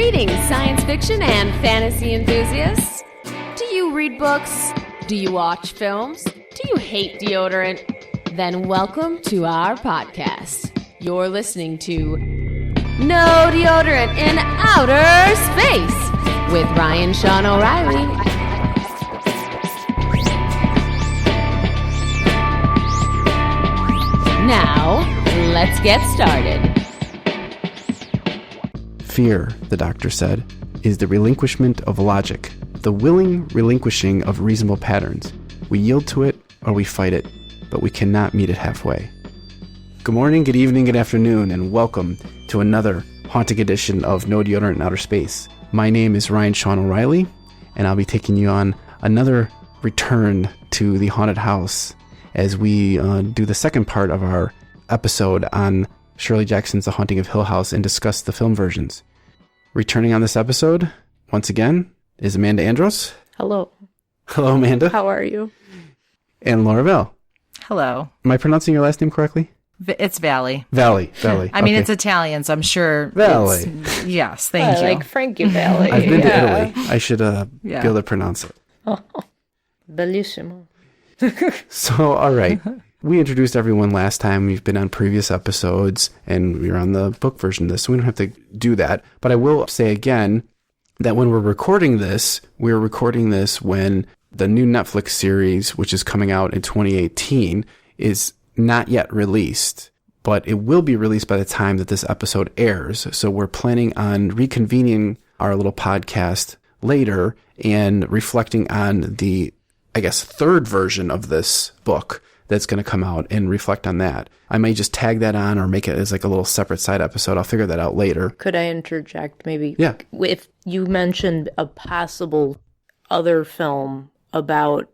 Greetings, science fiction and fantasy enthusiasts. Do you read books? Do you watch films? Do you hate deodorant? Then welcome to our podcast. You're listening to No Deodorant in Outer Space with Ryan Sean O'Reilly. Now, let's get started. Fear, the doctor said, is the relinquishment of logic, the willing relinquishing of reasonable patterns. We yield to it or we fight it, but we cannot meet it halfway. Good morning, good evening, good afternoon, and welcome to another haunting edition of No Deodorant in Outer Space. My name is Ryan Sean O'Reilly, and I'll be taking you on another return to the haunted house as we do the second part of our episode on Shirley Jackson's The Haunting of Hill House and discuss the film versions. Returning on this episode, once again, is Amanda Andros. Hello. Hello, Amanda. How are you? And Laura Valle. Hello. Am I pronouncing your last name correctly? It's Valle. Valle. I mean, it's Italian, so I'm sure. Valle. Yes, thank you. Like Frankie Valle. I've been to Italy. I should be able to pronounce it. Oh, bellissimo. So, all right. We introduced everyone last time. We've been on previous episodes, and we were on the book version of this, so we don't have to do that. But I will say again that when we're recording this, we're recording this when the new Netflix series, which is coming out in 2018, is not yet released. But it will be released by the time that this episode airs. So we're planning on reconvening our little podcast later and reflecting on the, I guess, third version of this book that's going to come out and reflect on that. I may just tag that on or make it as like a little separate side episode. I'll figure that out later. Could I interject maybe? Yeah. If you mentioned a possible other film about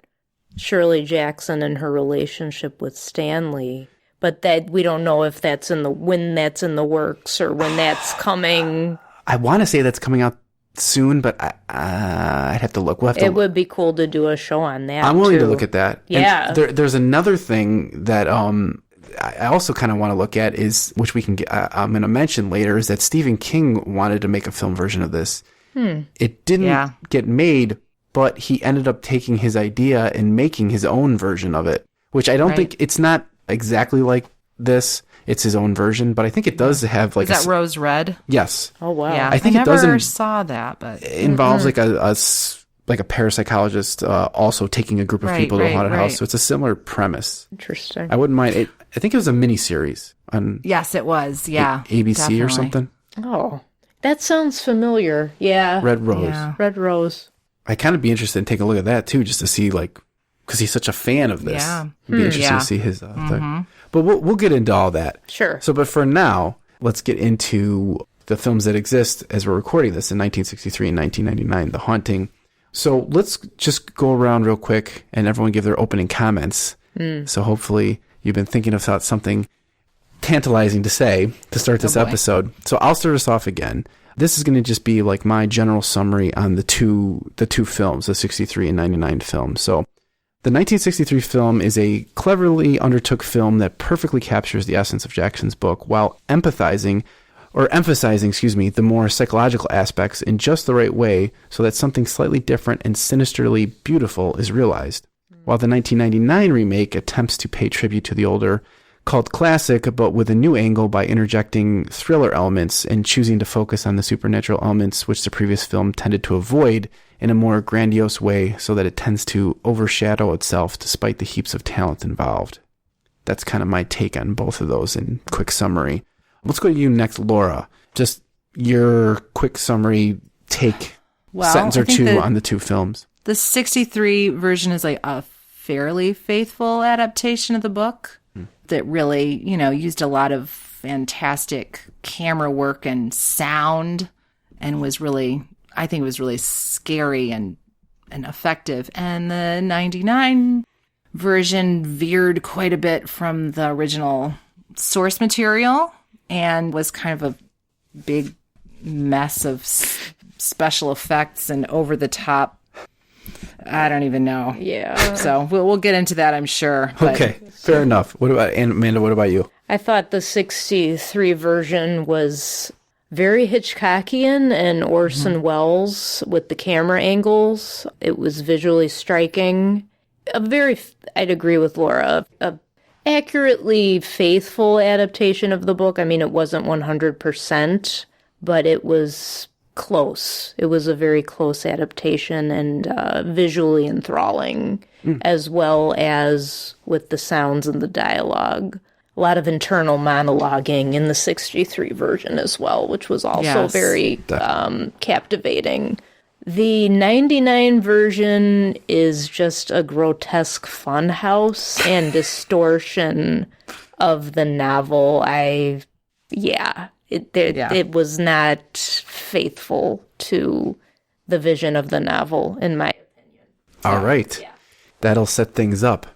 Shirley Jackson and her relationship with Stanley, but that we don't know if that's when that's in the works or when that's coming. I want to say that's coming out soon, but I'd have to look. It would be cool to do a show on that. I'm willing to look at that. Yeah. And there's another thing that I also kind of want to look at is, which we can get, I'm going to mention later, is that Stephen King wanted to make a film version of this. It didn't get made, but he ended up taking his idea and making his own version of it, which I don't think, it's not exactly like this. It's his own version, but I think it does have like... Is that Rose Red? Yes. Oh, wow. Yeah, I think I it doesn't... never saw that, but... It involves like a parapsychologist also taking a group of people to a haunted house, so it's a similar premise. Interesting. I wouldn't mind it. I think it was a miniseries on... Yes, it was, yeah. ABC definitely. or something. Oh, that sounds familiar. Yeah. Red Rose. Yeah. Red Rose. I'd kind of be interested in taking a look at that too, just to see like... Because he's such a fan of this. Yeah. It'd be interesting to see his thing. But we'll get into all that. Sure. So, but for now, let's get into the films that exist as we're recording this in 1963 and 1999, The Haunting. So let's just go around real quick and everyone give their opening comments. So hopefully you've been thinking about something tantalizing to say to start this episode. So I'll start us off again. This is going to just be like my general summary on the two films, the 63 and 99 film. So the 1963 film is a cleverly undertook film that perfectly captures the essence of Jackson's book while emphasizing, the more psychological aspects in just the right way so that something slightly different and sinisterly beautiful is realized. While the 1999 remake attempts to pay tribute to the older cult classic, but with a new angle by interjecting thriller elements and choosing to focus on the supernatural elements which the previous film tended to avoid in a more grandiose way so that it tends to overshadow itself despite the heaps of talent involved. That's kind of my take on both of those in quick summary. Let's go to you next, Laura. Just your quick summary take, sentence or two on the two films. The 63 version is like a fairly faithful adaptation of the book that really, used a lot of fantastic camera work and sound and was really... I think it was really scary and effective. And the 99 version veered quite a bit from the original source material and was kind of a big mess of special effects and over the top. I don't even know. Yeah. So we'll get into that, I'm sure. But. Okay, fair enough. What about Amanda? What about you? I thought the 63 version was very Hitchcockian and Orson Welles with the camera angles. It was visually striking. I'd agree with Laura, a accurately faithful adaptation of the book. I mean, it wasn't 100%, but it was close. It was a very close adaptation and visually enthralling, as well as with the sounds and the dialogue. A lot of internal monologuing in the 63 version as well, which was also very captivating. The 99 version is just a grotesque funhouse and distortion of the novel. It was not faithful to the vision of the novel, in my opinion. All right. Yeah. That'll set things up.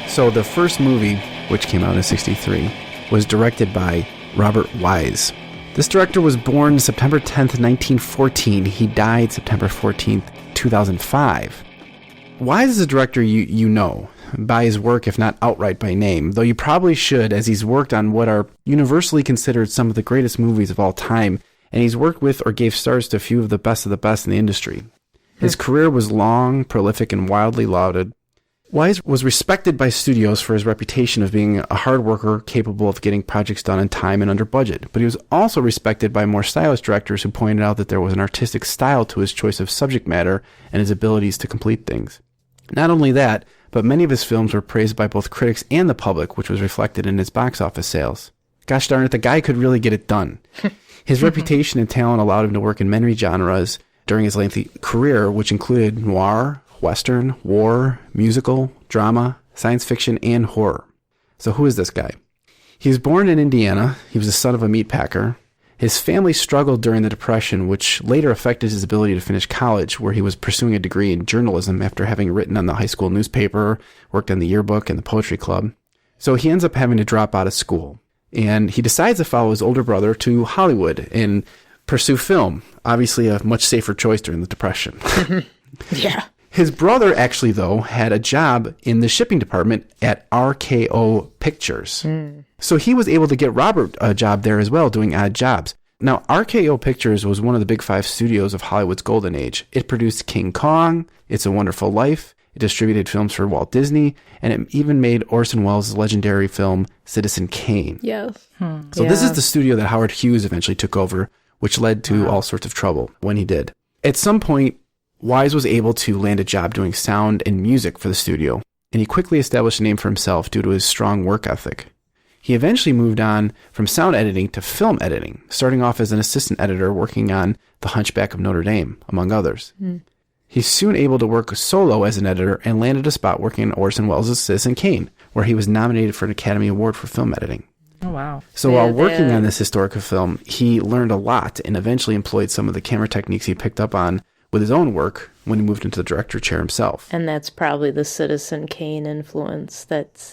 So the first movie, which came out in '63, was directed by Robert Wise. This director was born September 10th, 1914. He died September 14th, 2005. Wise is a director you know by his work, if not outright by name, though you probably should, as he's worked on what are universally considered some of the greatest movies of all time, and he's worked with or gave stars to a few of the best in the industry. His career was long, prolific, and wildly lauded. Wise was respected by studios for his reputation of being a hard worker capable of getting projects done in time and under budget, but he was also respected by more stylish directors who pointed out that there was an artistic style to his choice of subject matter and his abilities to complete things. Not only that, but many of his films were praised by both critics and the public, which was reflected in his box office sales. Gosh darn it, the guy could really get it done. His reputation and talent allowed him to work in many genres during his lengthy career, which included noir, Western, war, musical, drama, science fiction, and horror. So who is this guy? He was born in Indiana. He was the son of a meat packer. His family struggled during the Depression, which later affected his ability to finish college, where he was pursuing a degree in journalism after having written on the high school newspaper, worked on the yearbook and the poetry club. So he ends up having to drop out of school. And he decides to follow his older brother to Hollywood and pursue film. Obviously a much safer choice during the Depression. Yeah. His brother actually, though, had a job in the shipping department at RKO Pictures. So he was able to get Robert a job there as well, doing odd jobs. Now, RKO Pictures was one of the big five studios of Hollywood's golden age. It produced King Kong, It's a Wonderful Life, it distributed films for Walt Disney, and it even made Orson Welles' legendary film Citizen Kane. Yes. So this is the studio that Howard Hughes eventually took over, which led to all sorts of trouble when he did. At some point, Wise was able to land a job doing sound and music for the studio, and he quickly established a name for himself due to his strong work ethic. He eventually moved on from sound editing to film editing, starting off as an assistant editor working on The Hunchback of Notre Dame, among others. He's soon able to work solo as an editor and landed a spot working on Orson Welles' Citizen Kane, where he was nominated for an Academy Award for film editing. Oh, wow. So while working on this historical film, he learned a lot and eventually employed some of the camera techniques he picked up on with his own work when he moved into the director chair himself. And that's probably the Citizen Kane influence that's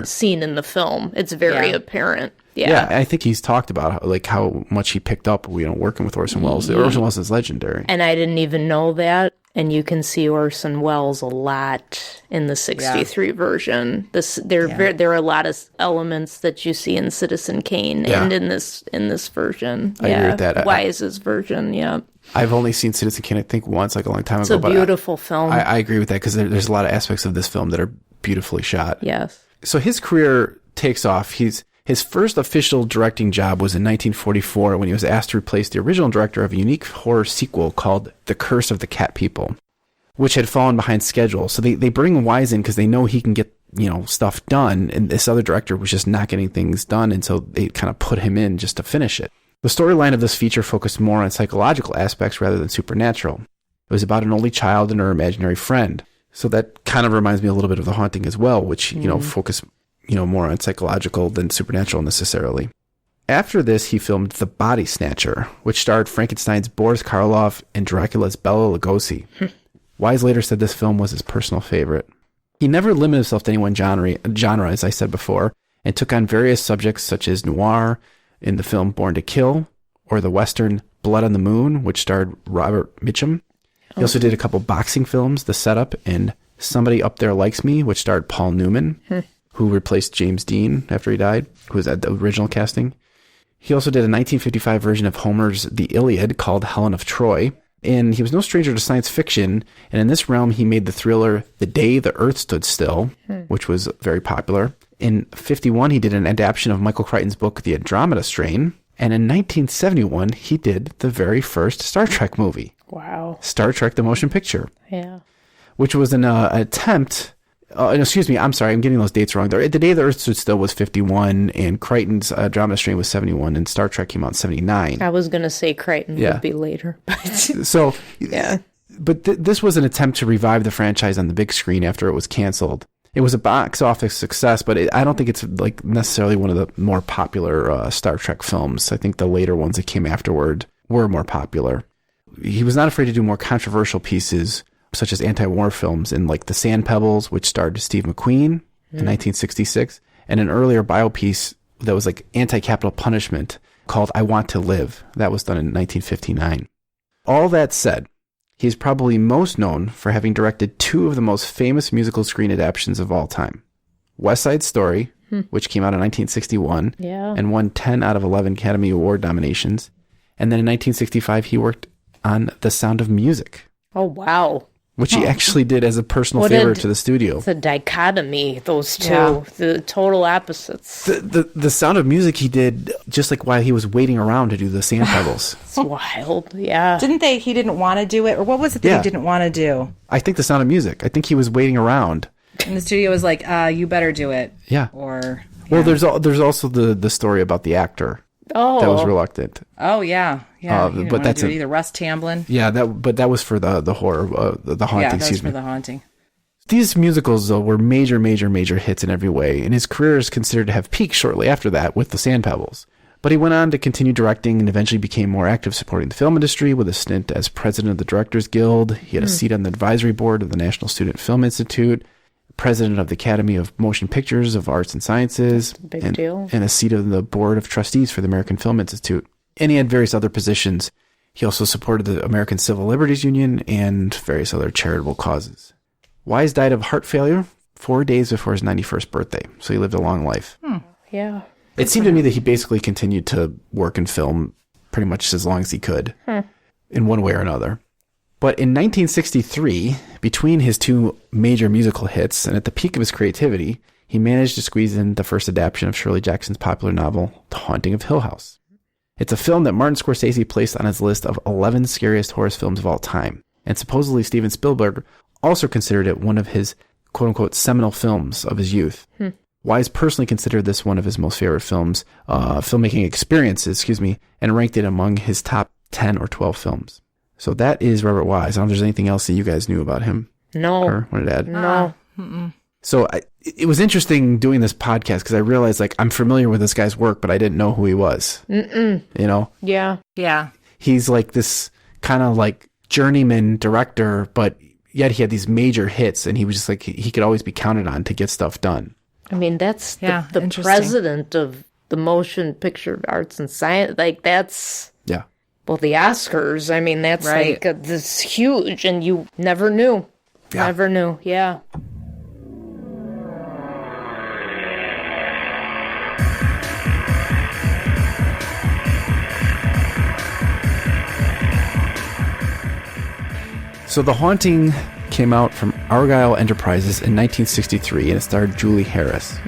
seen in the film. It's very apparent. Yeah, I think he's talked about how much he picked up, working with Orson Welles. Orson Welles is legendary. And I didn't even know that. And you can see Orson Welles a lot in the 63 version. There are a lot of elements that you see in Citizen Kane and in this version. I agree with that. Wise's version, yeah. I've only seen Citizen Kane, I think, once, a long time ago. It's a beautiful film. I agree with that because there's a lot of aspects of this film that are beautifully shot. Yes. So his career takes off. His first official directing job was in 1944 when he was asked to replace the original director of a unique horror sequel called The Curse of the Cat People, which had fallen behind schedule. So they bring Wise in because they know he can get stuff done, and this other director was just not getting things done, and so they kind of put him in just to finish it. The storyline of this feature focused more on psychological aspects rather than supernatural. It was about an only child and her imaginary friend. So that kind of reminds me a little bit of The Haunting as well, which, focused, more on psychological than supernatural necessarily. After this, he filmed The Body Snatcher, which starred Frankenstein's Boris Karloff and Dracula's Bela Lugosi. Wise later said this film was his personal favorite. He never limited himself to any one genre, as I said before, and took on various subjects such as noir in the film Born to Kill, or the Western Blood on the Moon, which starred Robert Mitchum. He also did a couple boxing films, The Setup and Somebody Up There Likes Me, which starred Paul Newman, who replaced James Dean after he died, who was at the original casting. He also did a 1955 version of Homer's The Iliad called Helen of Troy. And he was no stranger to science fiction. And in this realm, he made the thriller The Day the Earth Stood Still, which was very popular. In 1951, he did an adaptation of Michael Crichton's book, The Andromeda Strain. And in 1971, he did the very first Star Trek movie. Wow. Star Trek, the motion picture. Yeah. Which was an attempt... excuse me, I'm sorry, I'm getting those dates wrong. The Day the Earth Stood Still was 51, and Crichton's Andromeda Strain was 71, and Star Trek came out in 79. I was going to say Crichton would be later. So, yeah. But this was an attempt to revive the franchise on the big screen after it was canceled. It was a box office success, but I don't think it's like necessarily one of the more popular Star Trek films. I think the later ones that came afterward were more popular. He was not afraid to do more controversial pieces, such as anti-war films in like The Sand Pebbles, which starred Steve McQueen in 1966, and an earlier biopiece that was like anti-capital punishment called I Want to Live. That was done in 1959. All that said, he's probably most known for having directed two of the most famous musical screen adaptations of all time. West Side Story, which came out in 1961 and won 10 out of 11 Academy Award nominations. And then in 1965, he worked on The Sound of Music. Oh, wow. Which he actually did as a personal favor to the studio. It's a dichotomy, those two, the total opposites. The Sound of Music he did just like while he was waiting around to do The Sand Pebbles. It's wild, yeah. He didn't want to do it? Or what was it that he didn't want to do? I think The Sound of Music. I think he was waiting around. And the studio was like, you better do it. Yeah. Or... Well, there's also the story about the actor. Oh. That was reluctant. Oh, yeah. Yeah. But that's either Russ Tamblyn. Yeah, that was for the horror, the haunting, Yeah, that was for the haunting. These musicals, though, were major hits in every way, and his career is considered to have peaked shortly after that with The Sand Pebbles. But he went on to continue directing and eventually became more active supporting the film industry with a stint as president of the Directors Guild. He had a seat on the advisory board of the National Student Film Institute, president of the Academy of Motion Pictures of Arts and Sciences, Big deal. And a seat on the board of trustees for the American Film Institute. And he had various other positions. He also supported the American Civil Liberties Union and various other charitable causes. Wise died of heart failure 4 days before his 91st birthday, so he lived a long life. Yeah. It seemed to me that he basically continued to work in film pretty much as long as he could, in one way or another. But in 1963, between his two major musical hits and at the peak of his creativity, he managed to squeeze in the first adaptation of Shirley Jackson's popular novel, The Haunting of Hill House. It's a film that Martin Scorsese placed on his list of 11 scariest horror films of all time, and supposedly Steven Spielberg also considered it one of his quote-unquote seminal films of his youth. Wise personally considered this one of his most favorite filmmaking experiences, and ranked it among his top 10 or 12 films. So that is Robert Wise. I don't know if there's anything else that you guys knew about him. No. Or wanted to add? No. So it was interesting doing this podcast because I realized like I'm familiar with this guy's work, but I didn't know who he was. You know? Yeah. Yeah. He's like this kind of like journeyman director, but yet he had these major hits and he was just like, he could always be counted on to get stuff done. I mean, that's the president of the motion picture arts and science. Like that's... Yeah. Well, the Oscars, I mean, that's like this huge, and you never knew. Yeah. Never knew, yeah. So The Haunting came out from Argyle Enterprises in 1963, and it starred Julie Harris.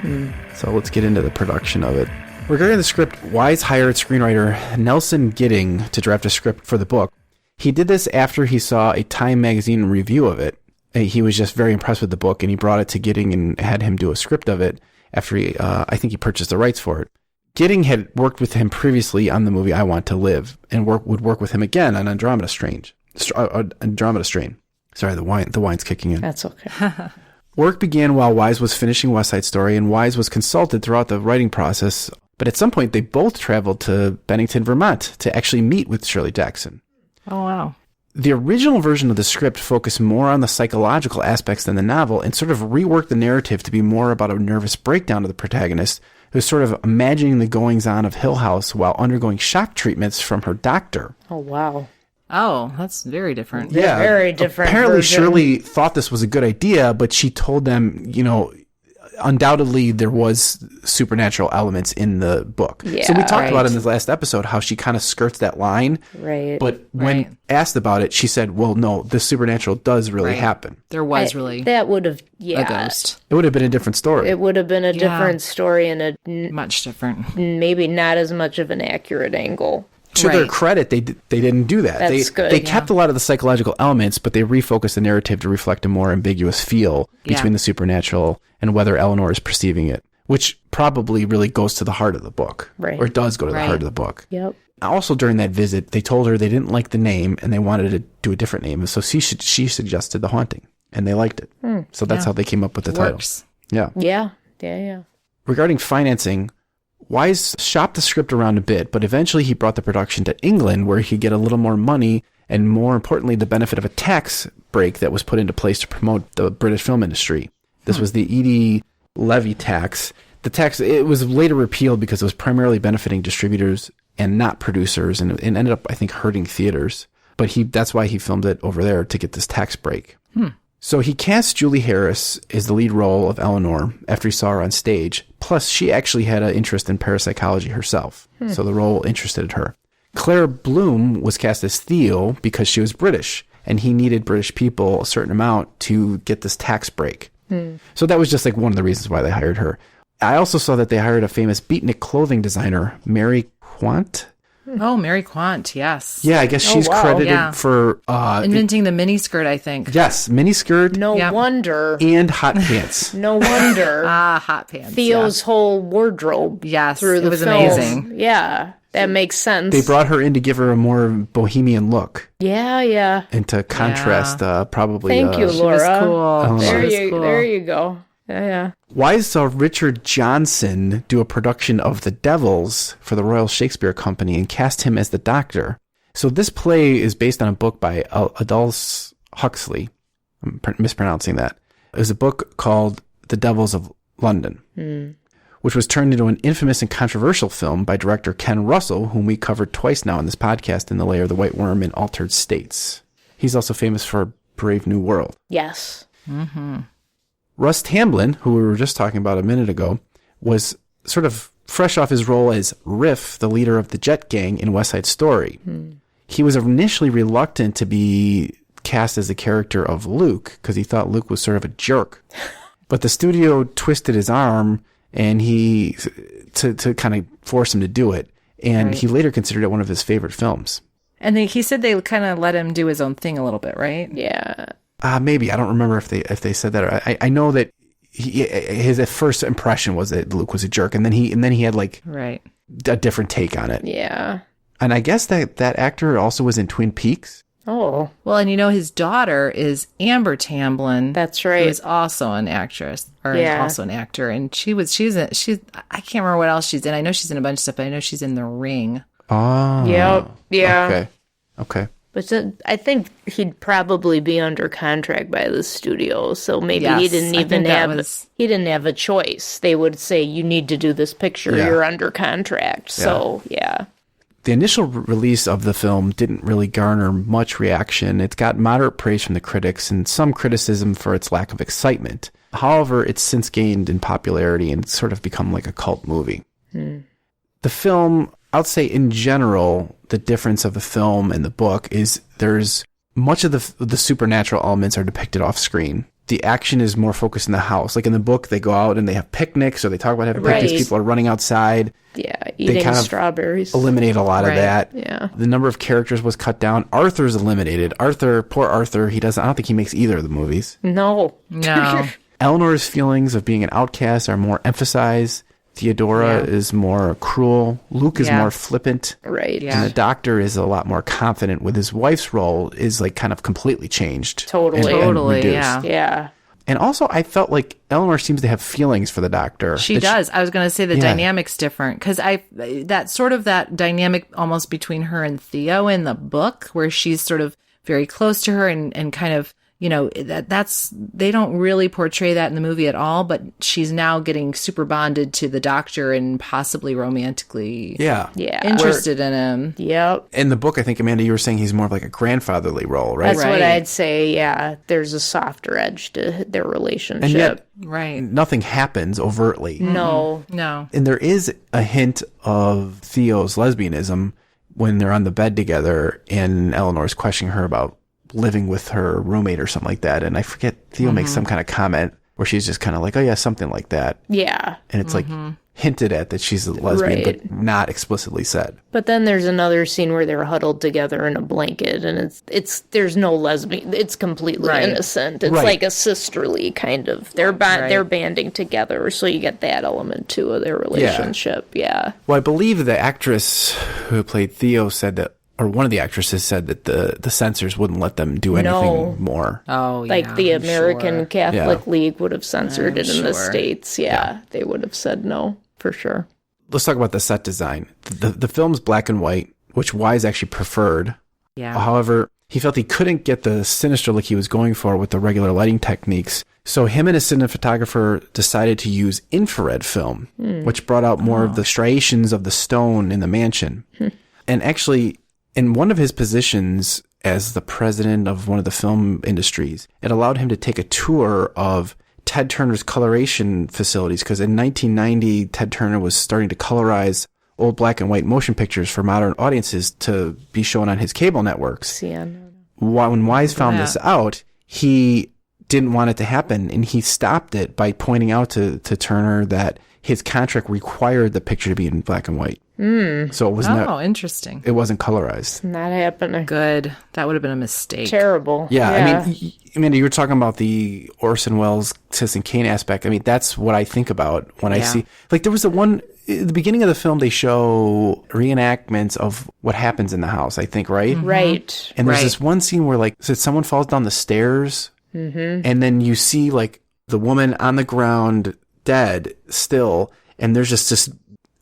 So let's get into the production of it. Regarding the script, Wise hired screenwriter Nelson Gidding to draft a script for the book. He did this after he saw a Time magazine review of it. He was just very impressed with the book, and he brought it to Gidding and had him do a script of it after I think he purchased the rights for it. Gidding had worked with him previously on the movie I Want to Live, and would work with him again on Andromeda Strain. Sorry, the wine's kicking in. That's okay. Work began while Wise was finishing West Side Story, and Wise was consulted throughout the writing process. But at some point, they both traveled to Bennington, Vermont to actually meet with Shirley Jackson. Oh, wow. The original version of the script focused more on the psychological aspects than the novel and sort of reworked the narrative to be more about a nervous breakdown of the protagonist who's sort of imagining the goings-on of Hill House while undergoing shock treatments from her doctor. Oh, wow. Oh, that's very different. Yeah. Very different Apparently, version. Shirley thought this was a good idea, but she told them, undoubtedly there was supernatural elements in the book. Yeah, so we talked about right. in this last episode how she kind of skirts that line. Right. But when asked about it, she said, well, no, the supernatural does really happen. There was really That would have, a ghost. It would have been a different story. It would have been a different story and Much different. maybe not as much of an accurate angle. To their credit, they didn't do that. That's good. They kept a lot of the psychological elements, but they refocused the narrative to reflect a more ambiguous feel between the supernatural and whether Eleanor is perceiving it, which probably really goes to the heart of the book. Right. Or it does go to the heart of the book. Yep. Also, during that visit, they told her they didn't like the name and they wanted to do a different name. So she suggested The Haunting, and they liked it. So that's how they came up with the title. Yeah. Yeah. Yeah. Regarding financing, Wise shopped the script around a bit, but eventually he brought the production to England where he could get a little more money and, more importantly, the benefit of a tax break that was put into place to promote the British film industry. This was the Edie Levy tax. The tax, it was later repealed because it was primarily benefiting distributors and not producers, and it ended up, I think, hurting theaters. But that's why he filmed it over there, to get this tax break. So he cast Julie Harris as the lead role of Eleanor after he saw her on stage. Plus, she actually had an interest in parapsychology herself. So the role interested her. Claire Bloom was cast as Theo because she was British, and he needed British people a certain amount to get this tax break. So that was just like one of the reasons why they hired her. I also saw that they hired a famous beatnik clothing designer, Mary Quant. Oh, Mary Quant, yes. Yeah, I guess she's credited for... inventing the miniskirt, I think. Yes, miniskirt. No wonder. And hot pants. No wonder. Hot pants. Theo's whole wardrobe. Yes, through the it was film. amazing. Yeah, that makes sense. They brought her in to give her a more bohemian look. Yeah. And to contrast probably... Thank you, Laura. She was cool. There you go. Yeah. Wise saw Richard Johnson do a production of The Devils for the Royal Shakespeare Company and cast him as the Doctor. So this play is based on a book by Aldous Huxley. I'm mispronouncing that. It was a book called The Devils of London, which was turned into an infamous and controversial film by director Ken Russell, whom we covered twice now in this podcast in The Lair of the White Worm and Altered States. He's also famous for Brave New World. Yes. Russ Tamblyn, who we were just talking about a minute ago, was sort of fresh off his role as Riff, the leader of the Jet Gang in West Side Story. He was initially reluctant to be cast as the character of Luke because he thought Luke was sort of a jerk. But the studio twisted his arm and to kind of force him to do it. And he later considered it one of his favorite films. And he said they kind of let him do his own thing a little bit, right? Yeah. Maybe. I don't remember if they said that. Or I know that his first impression was that Luke was a jerk, and then he had like a different take on it. Yeah. And I guess that actor also was in Twin Peaks. Oh. Well, and his daughter is Amber Tamblyn. That's right. Who is also an actress, or also an actor, and she's I can't remember what else she's in. I know she's in a bunch of stuff, but I know she's in The Ring. Oh. Yep. Yeah. Okay. But I think he'd probably be under contract by the studio, so maybe he didn't have a choice. They would say, "You need to do this picture. Yeah. You're under contract." So The initial release of the film didn't really garner much reaction. It got moderate praise from the critics and some criticism for its lack of excitement. However, it's since gained in popularity and sort of become like a cult movie. The film, I would say in general, the difference of the film and the book is there's much of the supernatural elements are depicted off screen. The action is more focused in the house. Like in the book, they go out and they have picnics, or they talk about having picnics. People are running outside. Yeah, eating strawberries. Eliminate a lot of that. Yeah. The number of characters was cut down. Arthur's eliminated. Poor Arthur, I don't think he makes either of the movies. No. Eleanor's feelings of being an outcast are more emphasized. Theodora is more cruel. Luke is more flippant. Right. And the Doctor is a lot more confident with his wife's role is like kind of completely changed. Totally. And reduced. Yeah. And also I felt like Eleanor seems to have feelings for the Doctor. She does. I was going to say the dynamic's different because that dynamic almost between her and Theo in the book where she's sort of very close to her and kind of, you know, that's they don't really portray that in the movie at all, but she's now getting super bonded to the doctor and possibly romantically interested in him. Yep. In the book, I think, Amanda, you were saying he's more of like a grandfatherly role, right? That's what I'd say, yeah. There's a softer edge to their relationship. And yet, right. nothing happens overtly. No. And there is a hint of Theo's lesbianism when they're on the bed together and Eleanor's questioning her about living with her roommate or something like that. And I forget, Theo makes some kind of comment where she's just kind of like, oh yeah, something like that. Yeah. And it's like hinted at that she's a lesbian, but not explicitly said. But then there's another scene where they're huddled together in a blanket, and it's there's no lesbian. It's completely innocent. It's like a sisterly kind of. They're banding together, so you get that element too of their relationship. Yeah. Well, I believe the actress who played Theo said that, or one of the actresses said that the censors wouldn't let them do anything more. Oh, yeah. Like the American Catholic League would have censored it in the States. Yeah, they would have said no, for sure. Let's talk about the set design. The film's black and white, which Wise actually preferred. Yeah. However, he felt he couldn't get the sinister look he was going for with the regular lighting techniques. So him and his cinematographer decided to use infrared film, which brought out more of the striations of the stone in the mansion. And actually, in one of his positions as the president of one of the film industries, it allowed him to take a tour of Ted Turner's coloration facilities, because in 1990, Ted Turner was starting to colorize old black and white motion pictures for modern audiences to be shown on his cable networks. When Wise found this out, he didn't want it to happen, and he stopped it by pointing out to Turner that his contract required the picture to be in black and white. So it was interesting. It wasn't colorized. Not happening. Good. That would have been a mistake. Terrible. Yeah. I mean, Amanda, you were talking about the Orson Welles Citizen Kane aspect. I mean, that's what I think about when I see, like, there was at the beginning of the film, they show reenactments of what happens in the house, I think, right? Right. And there's this one scene where, like, someone falls down the stairs, and then you see, like, the woman on the ground dead still, and there's just this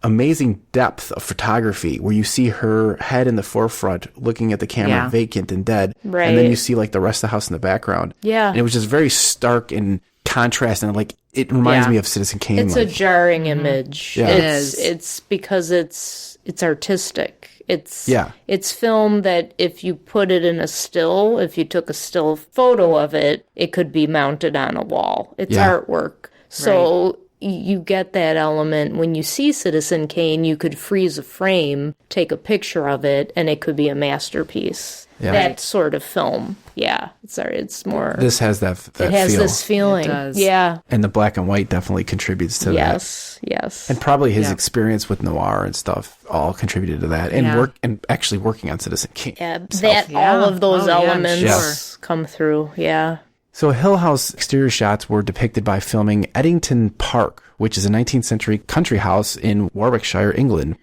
amazing depth of photography where you see her head in the forefront looking at the camera, vacant and dead, and then you see like the rest of the house in the background, and it was just very stark in contrast, and like it reminds me of Citizen Kane. It's a jarring image. It is. It's because it's artistic. It's film that if you put it in a still, if you took a still photo of it, it could be mounted on a wall. It's artwork. So you get that element. When you see Citizen Kane, you could freeze a frame, take a picture of it, and it could be a masterpiece. That sort of film. Yeah. It's more... This has that it has feel. this feeling. It does. Yeah. And the black and white definitely contributes to that. Yes. And probably his experience with noir and stuff all contributed to that. And actually working on Citizen Kane. All of those elements come through. Yeah. So Hill House exterior shots were depicted by filming Eddington Park, which is a 19th century country house in Warwickshire, England.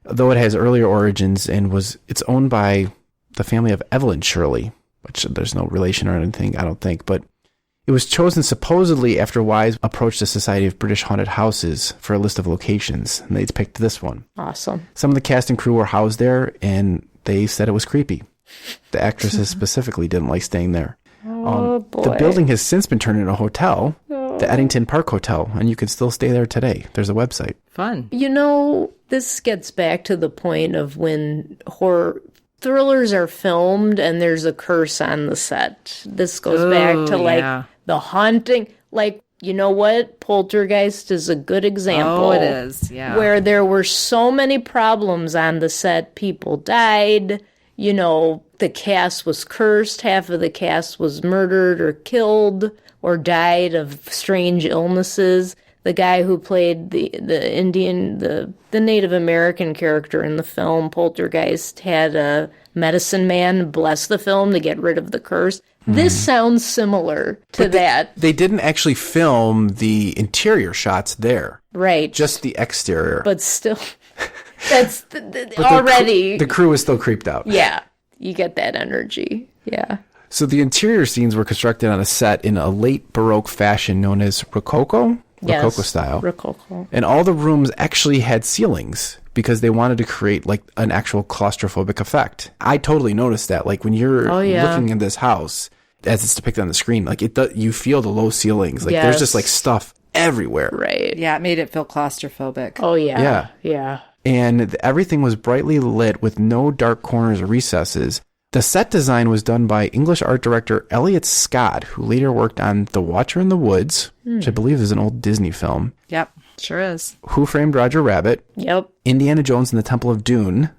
Though it has earlier origins and it's owned by the family of Evelyn Shirley, which there's no relation or anything, I don't think, but it was chosen supposedly after Wise approached the Society of British Haunted Houses for a list of locations, and they picked this one. Awesome. Some of the cast and crew were housed there, and they said it was creepy. The actresses specifically didn't like staying there. Boy. The building has since been turned into a hotel, the Eddington Park Hotel, and you can still stay there today. There's a website. Fun. You know, this gets back to the point of when horror thrillers are filmed and there's a curse on the set. This goes back to The Haunting. Like, you know what? Poltergeist is a good example. Oh, it is. Yeah. Where there were so many problems on the set. People died. You know, the cast was cursed. Half of the cast was murdered or killed or died of strange illnesses. The guy who played the Indian, the Native American character in the film Poltergeist had a medicine man bless the film to get rid of the curse. This sounds similar to that. They didn't actually film the interior shots there. Right. Just the exterior. But still, that's already... The crew is still creeped out. Yeah. You get that energy. Yeah. So the interior scenes were constructed on a set in a late Baroque fashion known as Rococo? Yes, Rococo style. Rococo. And all the rooms actually had ceilings because they wanted to create like an actual claustrophobic effect. I totally noticed that. Like when you're looking in this house, as it's depicted on the screen, like you feel the low ceilings. Like there's just like stuff everywhere. Right. Yeah, it made it feel claustrophobic. Oh, yeah. Yeah. Yeah. And everything was brightly lit with no dark corners or recesses. The set design was done by English art director Elliot Scott, who later worked on The Watcher in the Woods, which I believe is an old Disney film. Yep, sure is. Who Framed Roger Rabbit? Yep. Indiana Jones and the Temple of Doom,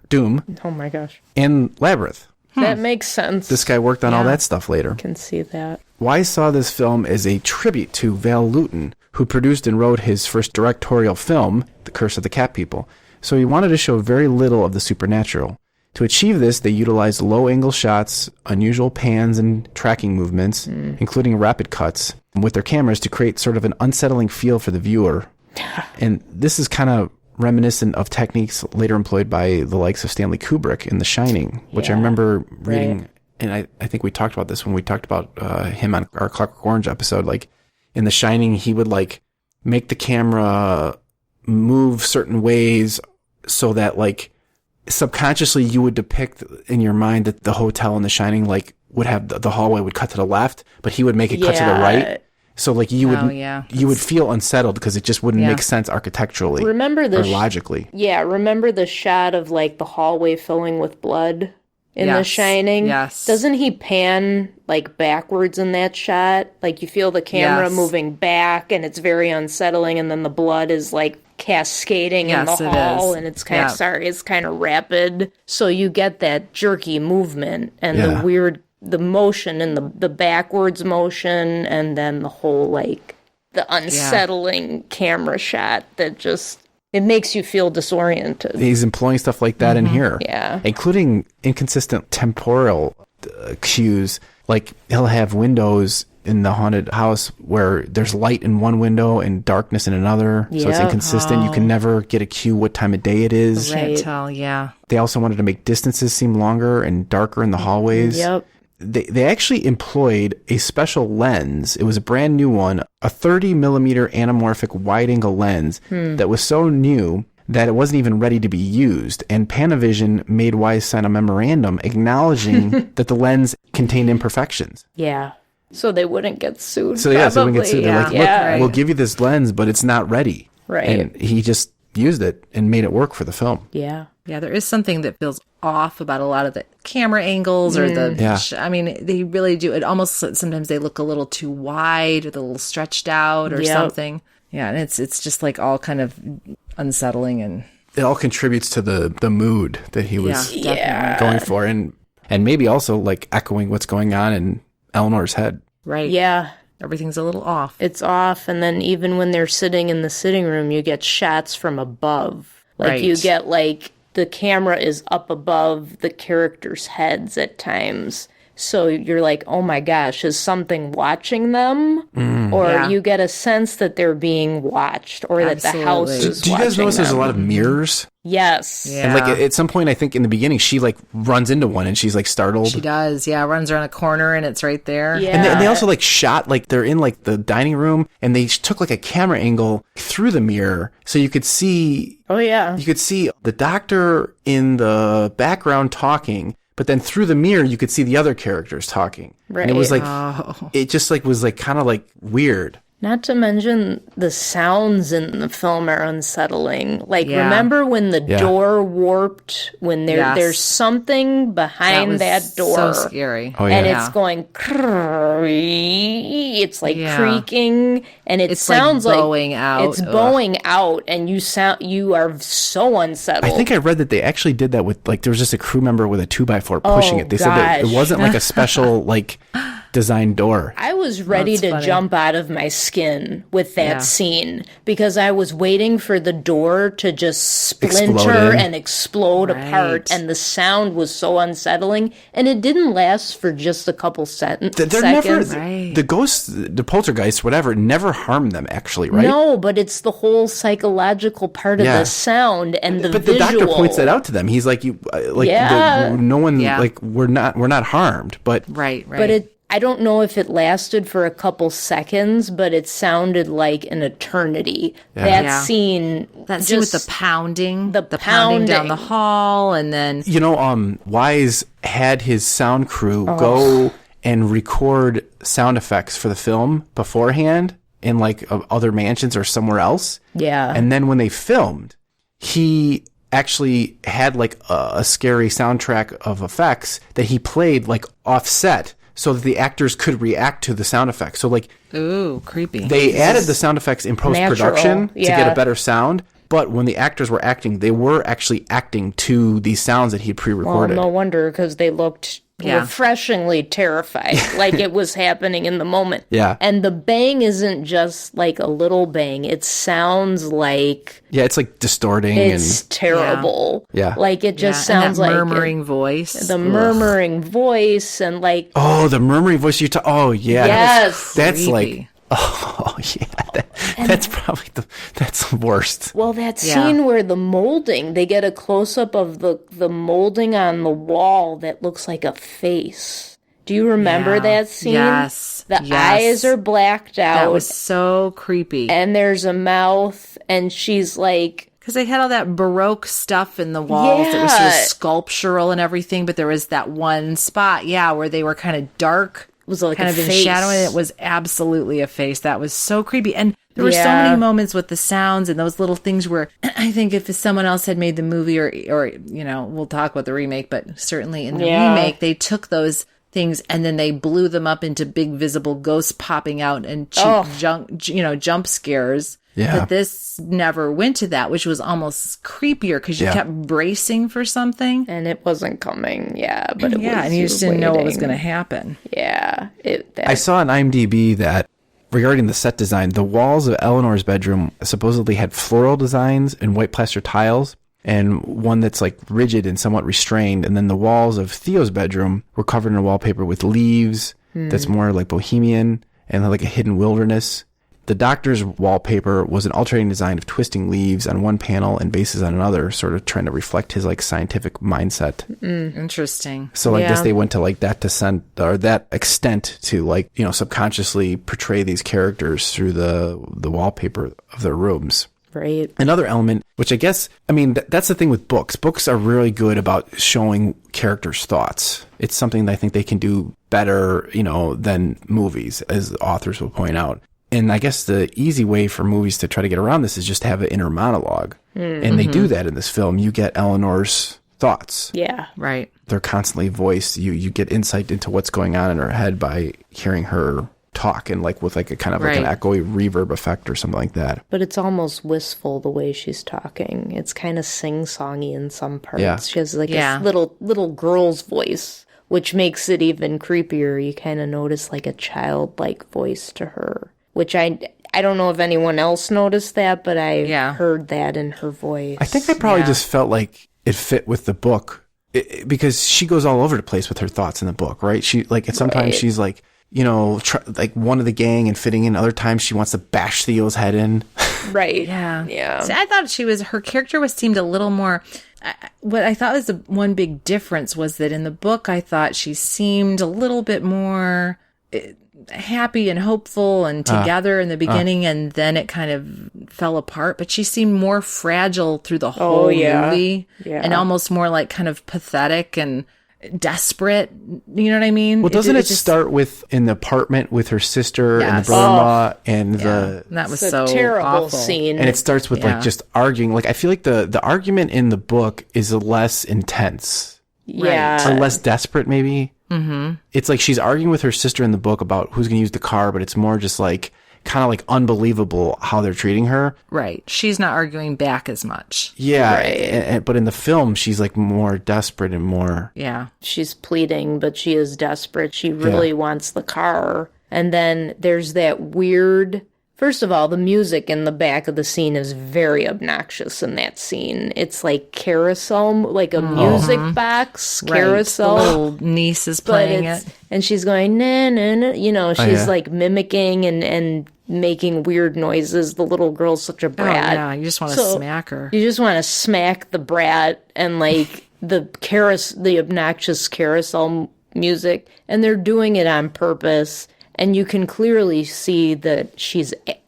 Oh, my gosh. and Labyrinth. That makes sense. This guy worked on all that stuff later. Can see that. Wise saw this film as a tribute to Val Lewton, who produced and wrote his first directorial film, The Curse of the Cat People. So he wanted to show very little of the supernatural. To achieve this, they utilized low-angle shots, unusual pans and tracking movements, including rapid cuts, with their cameras to create sort of an unsettling feel for the viewer. And this is kind of reminiscent of techniques later employed by the likes of Stanley Kubrick in The Shining, which I remember reading, and I think we talked about this when we talked about him on our Clockwork Orange episode. Like, in The Shining, he would, like, make the camera move certain ways so that, like, subconsciously you would depict in your mind that the hotel in The Shining like would have the hallway would cut to the left, but he would make it cut to the right. So like you would feel unsettled because it just wouldn't make sense architecturally or logically. Yeah, remember the shot of like the hallway filling with blood in The Shining? Yes. Doesn't he pan like backwards in that shot? Like you feel the camera moving back and it's very unsettling, and then the blood is like cascading in the hall, and it's kind of it's kind of rapid, so you get that jerky movement and the weird motion and the backwards motion, and then the whole like the unsettling camera shot that just it makes you feel disoriented. He's employing stuff like that in here, including inconsistent temporal cues. Like he'll have windows in the haunted house where there's light in one window and darkness in another. So it's inconsistent. You can never get a cue what time of day it is. Right. Can't tell, They also wanted to make distances seem longer and darker in the hallways. Yep. They actually employed a special lens. It was a brand new one, a 30 millimeter anamorphic wide angle lens that was so new that it wasn't even ready to be used. And Panavision made Wise sign a memorandum acknowledging that the lens contained imperfections. Yeah. So they wouldn't get sued. So so they wouldn't get sued. They're like, look, we'll give you this lens, but it's not ready. Right. And he just used it and made it work for the film. Yeah. Yeah, there is something that feels off about a lot of the camera angles or I mean, they really do. It almost sometimes they look a little too wide or a little stretched out or something. Yeah, and it's just like all kind of unsettling, and it all contributes to the mood that he was going for, and maybe also like echoing what's going on in Eleanor's head. Right. Yeah. Everything's a little off. It's off, and then even when they're sitting in the sitting room, you get shots from above. Like you get like the camera is up above the characters' heads at times. So you're like, oh my gosh, is something watching them? Or you get a sense that they're being watched, or that the house is watching. Do you guys notice there's a lot of mirrors? Yes. Yeah. And like at some point, I think in the beginning, she like runs into one and she's like startled. She does. Yeah. Runs around a corner and it's right there. Yeah. And they also like shot, like they're in like the dining room and they took like a camera angle through the mirror. So you could see. Oh, yeah. You could see the doctor in the background talking. But then through the mirror, you could see the other characters talking. Right. And it was like, it just like was like kind of like weird. Not to mention the sounds in the film are unsettling. Like, remember when the door warped? When there's something behind that door. So scary. Oh, yeah. And it's going, it's like creaking, and it sounds like like bowing out. It's bowing out, and you are so unsettled. I think I read that they actually did that with like there was just a crew member with a 2x4 pushing it. They said that it wasn't like a special like design door. I was ready to jump out of my skin with that scene because I was waiting for the door to just splinter and explode apart, and the sound was so unsettling, and it didn't last for just a couple seconds. Never, the ghosts, the poltergeists, whatever, never harm them actually, right? No, but it's the whole psychological part of the sound and the visual. The doctor points that out to them. He's like, no one, like we're not harmed, but But I don't know if it lasted for a couple seconds, but it sounded like an eternity. Yeah. That scene with the pounding. The pounding down pounding. the hall, and then... Wise had his sound crew go and record sound effects for the film beforehand in like other mansions or somewhere else. Yeah. And then when they filmed, he actually had like a scary soundtrack of effects that he played like offset so that the actors could react to the sound effects. So like, Ooh, creepy. they added the sound effects in post-production Natural, to get a better sound. But when the actors were acting, they were actually acting to these sounds that he Well, pre-recorded. no wonder, because they looked refreshingly terrified, like it was happening in the moment. Yeah. And the bang isn't just like a little bang. It sounds like Yeah, it's like distorting it's and terrible. Yeah. Like it just and sounds that like murmuring voice. the murmuring voice and like the murmuring voice you talk. Oh yeah, Yes. that's Creepy. like that's probably that's the worst. well, that Yeah. scene where the molding, they get a close up of the molding on the wall that looks like a face. Do you remember Yeah. that scene? Yes. The Yes. eyes are blacked out. That was so creepy. And there's a mouth, and she's like, Because they had all that Baroque stuff in the walls that was sort of Yeah. sculptural and everything, but there was that one spot, where they were kind of dark, was like kind a of in face. shadow, and it was absolutely a face. That was so creepy. And there were so Yeah. many moments with the sounds and those little things where I think if someone else had made the movie or we'll talk about the remake, but certainly in the remake, they took those things and then they blew them up into big visible ghosts popping out and cheap jump scares. Yeah. But this never went to that, which was almost creepier because you kept bracing for something. And it wasn't coming, but it was. And you just didn't know what was waiting. going to happen. Yeah. I saw on IMDb that regarding the set design, the walls of Eleanor's bedroom supposedly had floral designs and white plaster tiles, and one that's like rigid and somewhat restrained. And then the walls of Theo's bedroom were covered in a wallpaper with leaves that's more like bohemian and like a hidden wilderness. The doctor's wallpaper was an alternating design of twisting leaves on one panel and vases on another, sort of trying to reflect his like scientific mindset. Interesting. So I guess they went to like that that extent to like, subconsciously portray these characters through the wallpaper of their rooms. Right. Another element, which I guess, that's the thing with books. Books are really good about showing characters' thoughts. It's something that I think they can do better, than movies, as authors will point out. And I guess the easy way for movies to try to get around this is just to have an inner monologue. And they do that in this film. You get Eleanor's thoughts. Yeah. Right. They're constantly voiced. You get insight into what's going on in her head by hearing her talk and like with like a kind of like an echoey reverb effect or something like that. But it's almost wistful the way she's talking. It's kind of sing-songy in some parts. Yeah. She has like a little girl's voice, which makes it even creepier. You kind of notice like a childlike voice to her, which I don't know if anyone else noticed that, but I heard that in her voice. I think I probably just felt like it fit with the book because she goes all over the place with her thoughts in the book, right? She like sometimes she's like, like one of the gang and fitting in. Other times she wants to bash Theo's head in. Right. Yeah. See, I thought her character seemed a little more, what I thought was the one big difference was that in the book, I thought she seemed a little bit more happy and hopeful and together in the beginning, and then it kind of fell apart. But she seemed more fragile through the whole movie, and almost more like kind of pathetic and desperate. You know what I mean? Well, doesn't it start with in the apartment with her sister and the brother-in-law and that was It's so a terrible awful scene. and it starts with like just arguing. Like I feel like the argument in the book is less intense, Yeah. or less desperate, maybe. Mm-hmm. It's like she's arguing with her sister in the book about who's going to use the car, but it's more just like kind of like unbelievable how they're treating her. Right. She's not arguing back as much. Yeah, but in the film, she's like more desperate and more. Yeah. She's pleading, but she is desperate. She really wants the car. And then there's that weird... First of all, the music in the back of the scene is very obnoxious in that scene. It's like carousel, like a music box carousel. Right. The little niece is playing it. And she's going, na, na, na. She's like mimicking and making weird noises. The little girl's such a brat. Oh, yeah. You just want to smack her. You just want to smack the brat and like the obnoxious carousel music, and they're doing it on purpose. And you can clearly see that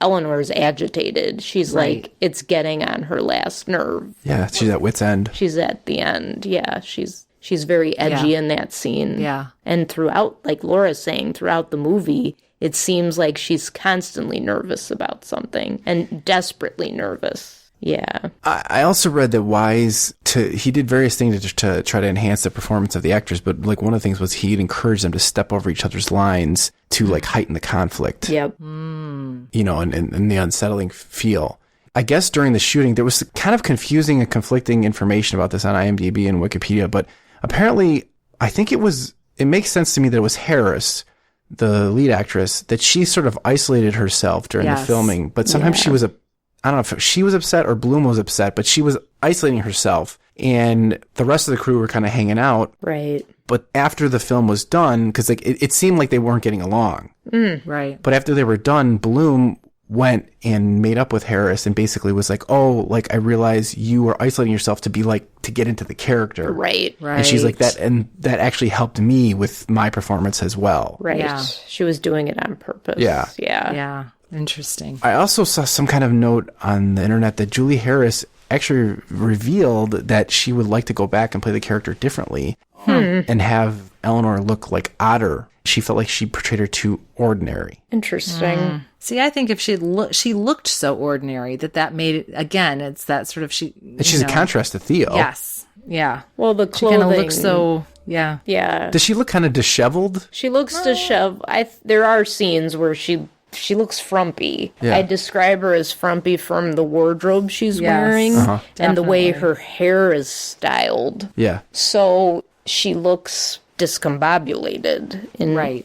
Eleanor's agitated. She's like, it's getting on her last nerve. Yeah, she's at wit's end. She's at the end. Yeah, she's very edgy in that scene. Yeah. And throughout, like Laura's saying, throughout the movie, it seems like she's constantly nervous about something and desperately nervous. Yeah. I also read that Wise, he did various things to try to enhance the performance of the actors, but like one of the things was he'd encourage them to step over each other's lines to like heighten the conflict. Yep. You know, and the unsettling feel. I guess during the shooting, there was kind of confusing and conflicting information about this on IMDb and Wikipedia, but apparently I think it makes sense to me that it was Harris, the lead actress, that she sort of isolated herself during the filming, but sometimes she was I don't know if she was upset or Bloom was upset, but she was isolating herself and the rest of the crew were kind of hanging out. Right. But after the film was done, because like it seemed like they weren't getting along. Right. But after they were done, Bloom went and made up with Harris and basically was like, oh, like I realize you were isolating yourself to get into the character. Right. And she's like that, and that actually helped me with my performance as well. Right. Yeah. She was doing it on purpose. Yeah. Yeah. Yeah. Interesting. I also saw some kind of note on the internet that Julie Harris actually revealed that she would like to go back and play the character differently and have Eleanor look like odder. She felt like she portrayed her too ordinary. Interesting. See, I think if she looked so ordinary that made it, again, it's that sort of And she's a contrast to Theo. Yes. Yeah. Well, the She kind clothing. of looks so, yeah. Yeah. Does she look kind of disheveled? She looks disheveled. There are scenes where she looks frumpy. Yeah. I describe her as frumpy from the wardrobe she's wearing and the way her hair is styled. Yeah. So she looks discombobulated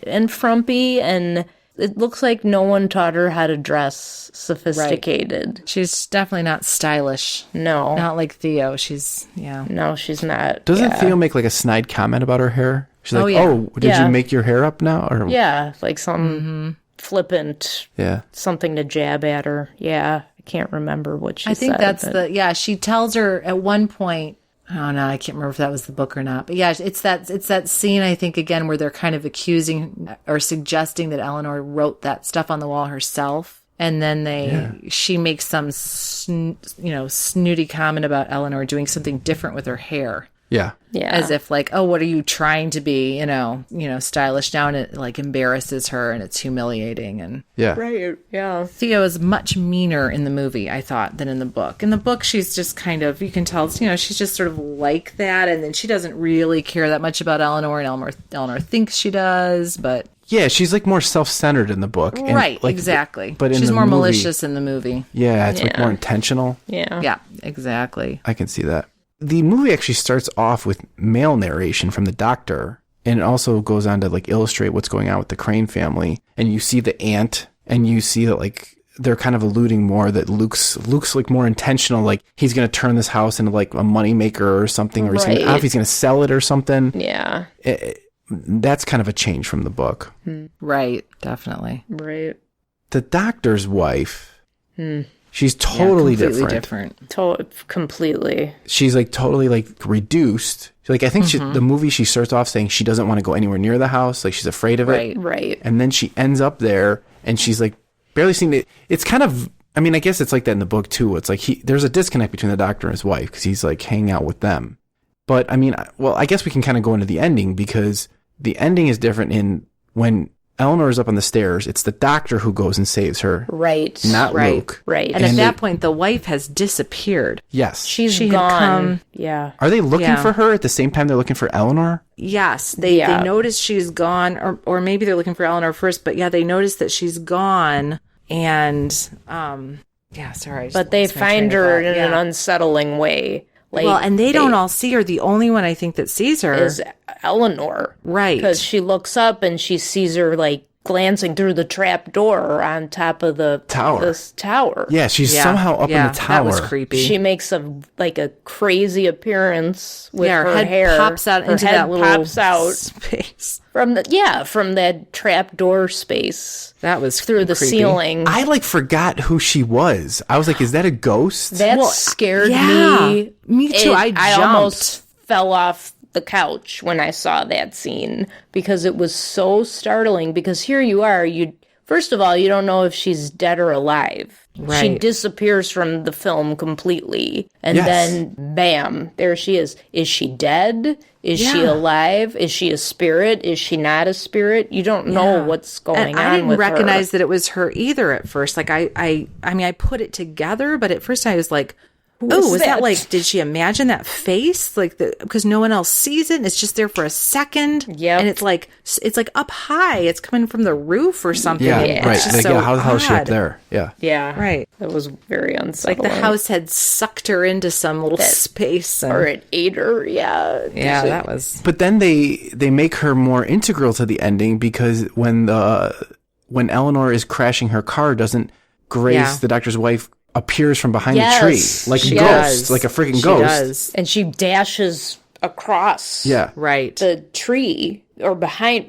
and frumpy, and it looks like no one taught her how to dress sophisticated. She's definitely not stylish. No. Not like Theo. She's, yeah. No, she's not. Doesn't Theo make like a snide comment about her hair? She's like, did you make your hair up now? Or like some flippant something to jab at her. Yeah. I can't remember what she said. I think that's she tells her at one point, oh no, I can't remember if that was the book or not. But yeah, it's that scene, I think, again, where they're kind of accusing or suggesting that Eleanor wrote that stuff on the wall herself. And then she makes some, snooty comment about Eleanor doing something different with her hair. Yeah. Yeah. As if like, oh, what are you trying to be, stylish now? And it like embarrasses her and it's humiliating. And Yeah. Right. Yeah. Theo is much meaner in the movie, I thought, than in the book. In the book, she's just kind of, you can tell, she's just sort of like that. And then she doesn't really care that much about Eleanor, and Eleanor thinks she does, but... Yeah, she's like more self-centered in the book. And, right, like, exactly. But in she's the more movie, malicious in the movie. Yeah, it's like more intentional. Yeah. Yeah, exactly. I can see that. The movie actually starts off with male narration from the doctor, and it also goes on to like illustrate what's going on with the Crane family. And you see the aunt, and you see that like they're kind of alluding more that Luke's like more intentional, like he's going to turn this house into like a moneymaker or something, or he's going to sell it or something. Yeah. That's kind of a change from the book. Right, definitely. Right. The doctor's wife, she's totally different. Completely. She's like totally like reduced. Like I think the movie, she starts off saying she doesn't want to go anywhere near the house. Like she's afraid of it. Right. And then she ends up there and she's like barely seeing it. It's kind of, I mean, I guess it's like that in the book too. It's like there's a disconnect between the doctor and his wife because he's like hanging out with them. But I mean, well, I guess we can kind of go into the ending because the ending is different in when Eleanor is up on the stairs. It's the doctor who goes and saves her. Right. Not Luke. Right. And at that point, the wife has disappeared. Yes. She had gone. come. Yeah. Are they looking for her at the same time they're looking for Eleanor? Yes. They notice she's gone, or maybe they're looking for Eleanor first, but yeah, they notice that she's gone. And, sorry. But they find her in an unsettling way. Like, well, and they don't all see her. The only one I think that sees her is Eleanor. Right. Because she looks up and she sees her like glancing through the trap door on top of the tower. This tower. Yeah, she's somehow up in the tower. That was creepy. She makes a crazy appearance with her head hair. Pops out her into head that little pops out space. from that trap door space. That was through the creepy. ceiling. I like forgot who she was. I was like, is that a ghost? That scared me. Me too. I jumped. almost fell off the couch when I saw that scene because it was so startling. Because here you are, first of all, you don't know if she's dead or alive. Right. She disappears from the film completely. And Yes. then, bam, there she is. Is she dead? Is she alive? Is she a spirit? Is she not a spirit? You don't know what's going on. I didn't with recognize her. that it was her either at first. Like I mean, I put it together, but at first I was like, oh, was that like, did she imagine that face? Like, because no one else sees it. And it's just there for a second. Yep. And it's like up high. It's coming from the roof or something. Yeah, It's right. just Like, so how the hell is she up odd. there? Yeah. Yeah. Right. It was very Like unsettling. the house had sucked her into some little space. And, Or it ate her. Yeah. yeah, that was. But then they make her more integral to the ending because when Eleanor is crashing her car, doesn't Grace, the doctor's wife, appears from behind the tree like a she ghost, does. like a freaking She ghost. does. And she dashes across Yeah. Right. the tree or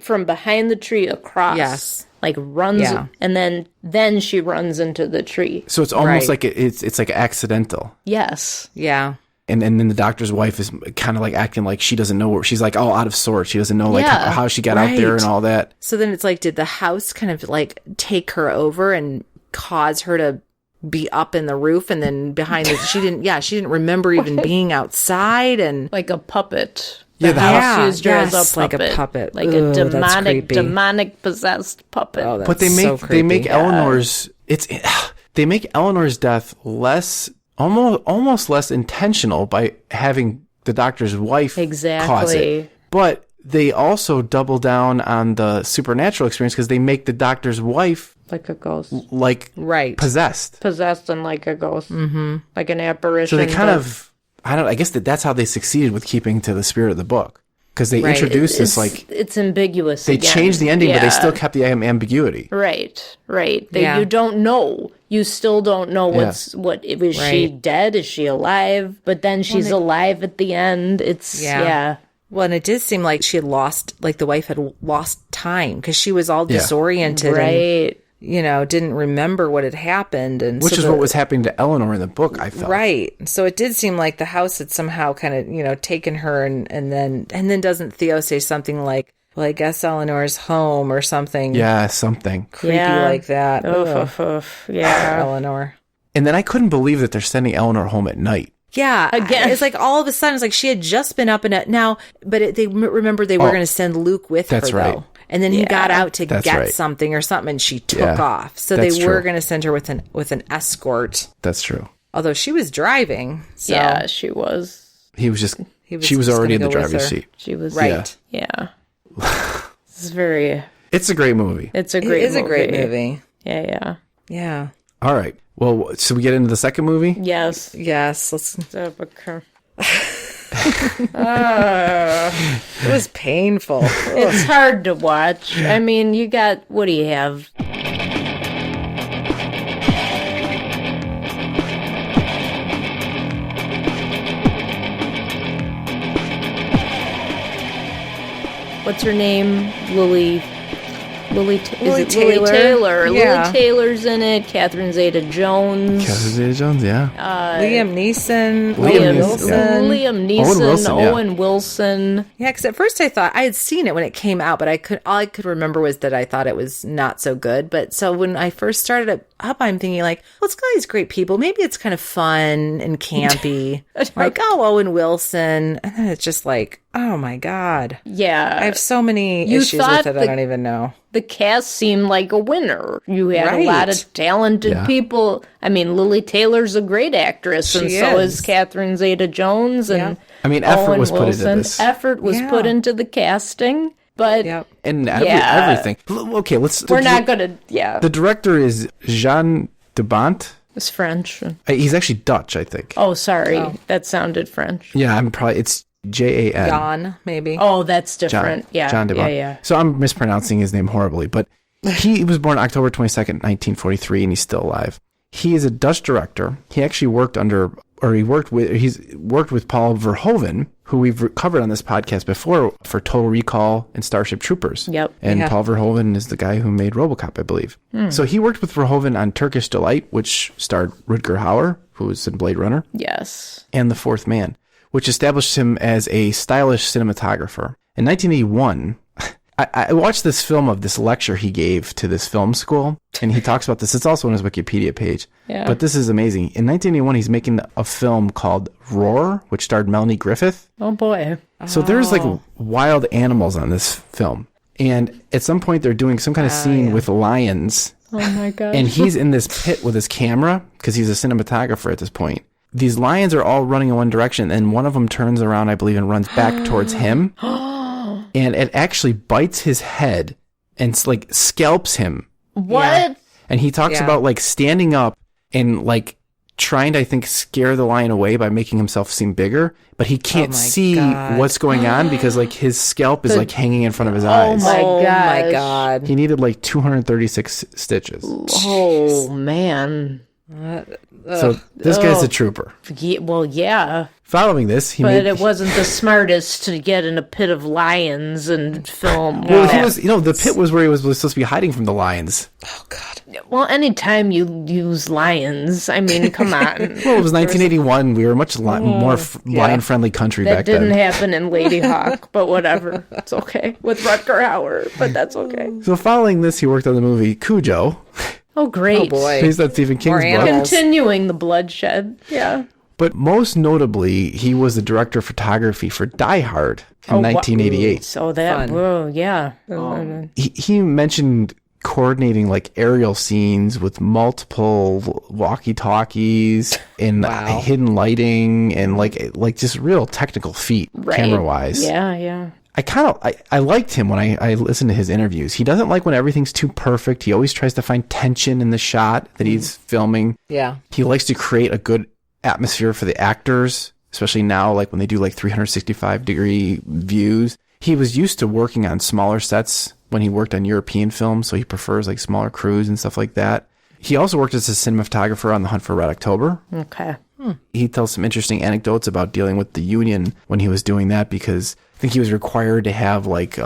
from behind the tree across. Yes. Like runs Yeah. and then she runs into the tree. So it's almost Right. like it's like accidental. Yes. Yeah. And then the doctor's wife is kind of like acting like she doesn't know where she's like all out of sorts. She doesn't know like Yeah. how she got out there Right. and all that. So then it's like, did the house kind of like take her over and cause her to be up in the roof and then behind the, she didn't remember even being outside and Like a puppet. Yeah, the house used her as yes, a like puppet. a puppet. Like Ugh, a that's creepy. demonic possessed puppet. Oh, that's But they so make creepy. Eleanor's they make Eleanor's death almost less intentional by having the doctor's wife cause it. Exactly. But they also double down on the supernatural experience because they make the doctor's wife Like a ghost. like Right. possessed. Possessed and like a ghost. Mm-hmm. Like an apparition. So they kind but- of I guess that's how they succeeded with keeping to the spirit of the book because they Right. introduced this like it's ambiguous. they again. changed the ending, but they Yeah. still kept the ambiguity. Right. Yeah. You don't know. You still don't know is she Right. dead? Is she alive? But then she's alive at the end. It's yeah. Well, and it did seem like she had lost, like the wife had lost time because she was all Yeah. disoriented and, Right. didn't remember what had happened. And Which so is what was happening to Eleanor in the book, I felt. right. So it did seem like the house had somehow kind of, taken her and then doesn't Theo say something like, well, I guess Eleanor's home or something Yeah, something. creepy Yeah. like that. Ugh. Yeah. Eleanor. And then I couldn't believe that they're sending Eleanor home at night. Yeah, Again. it's like all of a sudden it's like she had just been up and at now, but they remember they were going to send Luke with That's her right. though, and then he got out to That's get right. something or something, and she took Yeah, off. So that's they were true. going to send her with an escort, That's true. although she was driving. So Yeah, she was. He was she was just already in gonna the go with driver's her. seat. She was right, Yeah. It's very. It's a great movie. It's a it great. is a great movie. Yeah. Yeah. All right. Well, so we get into the second movie? Yes. Yes. Let's. It's It was painful. hard to watch. I mean, you got. What do you have? What's her name? Lily Lily Taylor. Taylor. Yeah. Lily Taylor's in it. Catherine Zeta-Jones. Catherine Zeta-Jones, yeah. Liam Neeson. Liam Owen Neeson, Wilson. yeah. Liam Neeson. Owen Wilson, yeah. Owen Wilson. Yeah, because at first I thought I had seen it when it came out, but all I could remember was that I thought it was not so good. But so when I first started it up, I'm thinking like, well, it's got these great people. Maybe it's kind of fun and campy. Like, oh, Owen Wilson. And then it's just like, oh my God. Yeah. I have so many You issues thought with it, I don't even know. The cast seemed like a winner. You had a Right. lot of talented Yeah. people. I mean, Lily Taylor's a great actress, and She so is. is Catherine Zeta-Jones, and I mean, effort Owen was put into Wilson. this. Effort was Yeah. put into the casting, but Yep. And Yeah. everything. Okay, we're not going to, yeah. The director is Jean de Bont. It's French. He's actually Dutch, I think. Oh, sorry. That sounded French. Yeah, it's Jan. Dawn, maybe. Oh, that's different. Yeah. John de Bont. Yeah. So I'm mispronouncing his name horribly, but he was born October 22nd, 1943, and he's still alive. He is a Dutch director. He actually worked he's worked with Paul Verhoeven, who we've covered on this podcast before for Total Recall and Starship Troopers. Yep. And Yeah. Paul Verhoeven is the guy who made RoboCop, I believe. So he worked with Verhoeven on Turkish Delight, which starred Rutger Hauer, who was in Blade Runner, Yes. and The Fourth Man, which established him as a stylish cinematographer. In 1981, I watched this film of this lecture he gave to this film school, and he talks about this. It's also on his Wikipedia page. Yeah. But this is amazing. In 1981, he's making a film called Roar, which starred Melanie Griffith. Oh, boy. So there's like wild animals on this film. And at some point, they're doing some kind of scene with lions. Oh, my God. And he's in this pit with his camera because he's a cinematographer at this point. These lions are all running in one direction, and one of them turns around, I believe, and runs back towards him. And it actually bites his head and like scalps him. What? Yeah. And he talks about like standing up and like trying to, I think, scare the lion away by making himself seem bigger, but he can't see what's going on because like his scalp is like hanging in front of his eyes. Oh my God. He needed like 236 stitches. Oh, man. So this guy's a trooper. Yeah, well, yeah. Following this, But it wasn't the smartest to get in a pit of lions and film. Well, he was, the pit was where he was supposed to be hiding from the lions. Oh, God. Well, anytime you use lions, I mean, come on. Well, it was 1981. We were a much more lion-friendly country back then. That didn't happen in Lady Hawk, but whatever. It's okay. With Rutger Hauer, but that's okay. So following this, he worked on the movie Cujo. Oh, great. Oh, boy. Based on Stephen King's book. animals. Continuing the bloodshed. Yeah. But most notably, he was the director of photography for Die Hard in 1988. So that, whoa, yeah. He mentioned coordinating like aerial scenes with multiple walkie-talkies and hidden lighting and like just real technical feat camera-wise. Yeah. I liked him when I listened to his interviews. He doesn't like when everything's too perfect. He always tries to find tension in the shot that he's filming. Yeah. He likes to create a good atmosphere for the actors, especially now, like when they do like 365-degree views. He was used to working on smaller sets when he worked on European films, so he prefers like smaller crews and stuff like that. He also worked as a cinematographer on The Hunt for Red October. Okay. He tells some interesting anecdotes about dealing with the union when he was doing that, because I think he was required to have like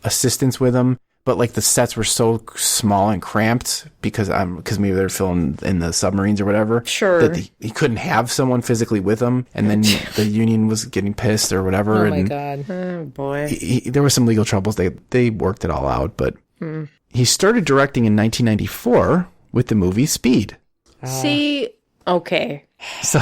assistants with him, but like the sets were so small and cramped because maybe they're filming in the submarines or whatever. Sure. That he couldn't have someone physically with him, and then the union was getting pissed or whatever. Oh my God. Oh boy. There were some legal troubles. They worked it all out, but he started directing in 1994 with the movie Speed. See, okay. So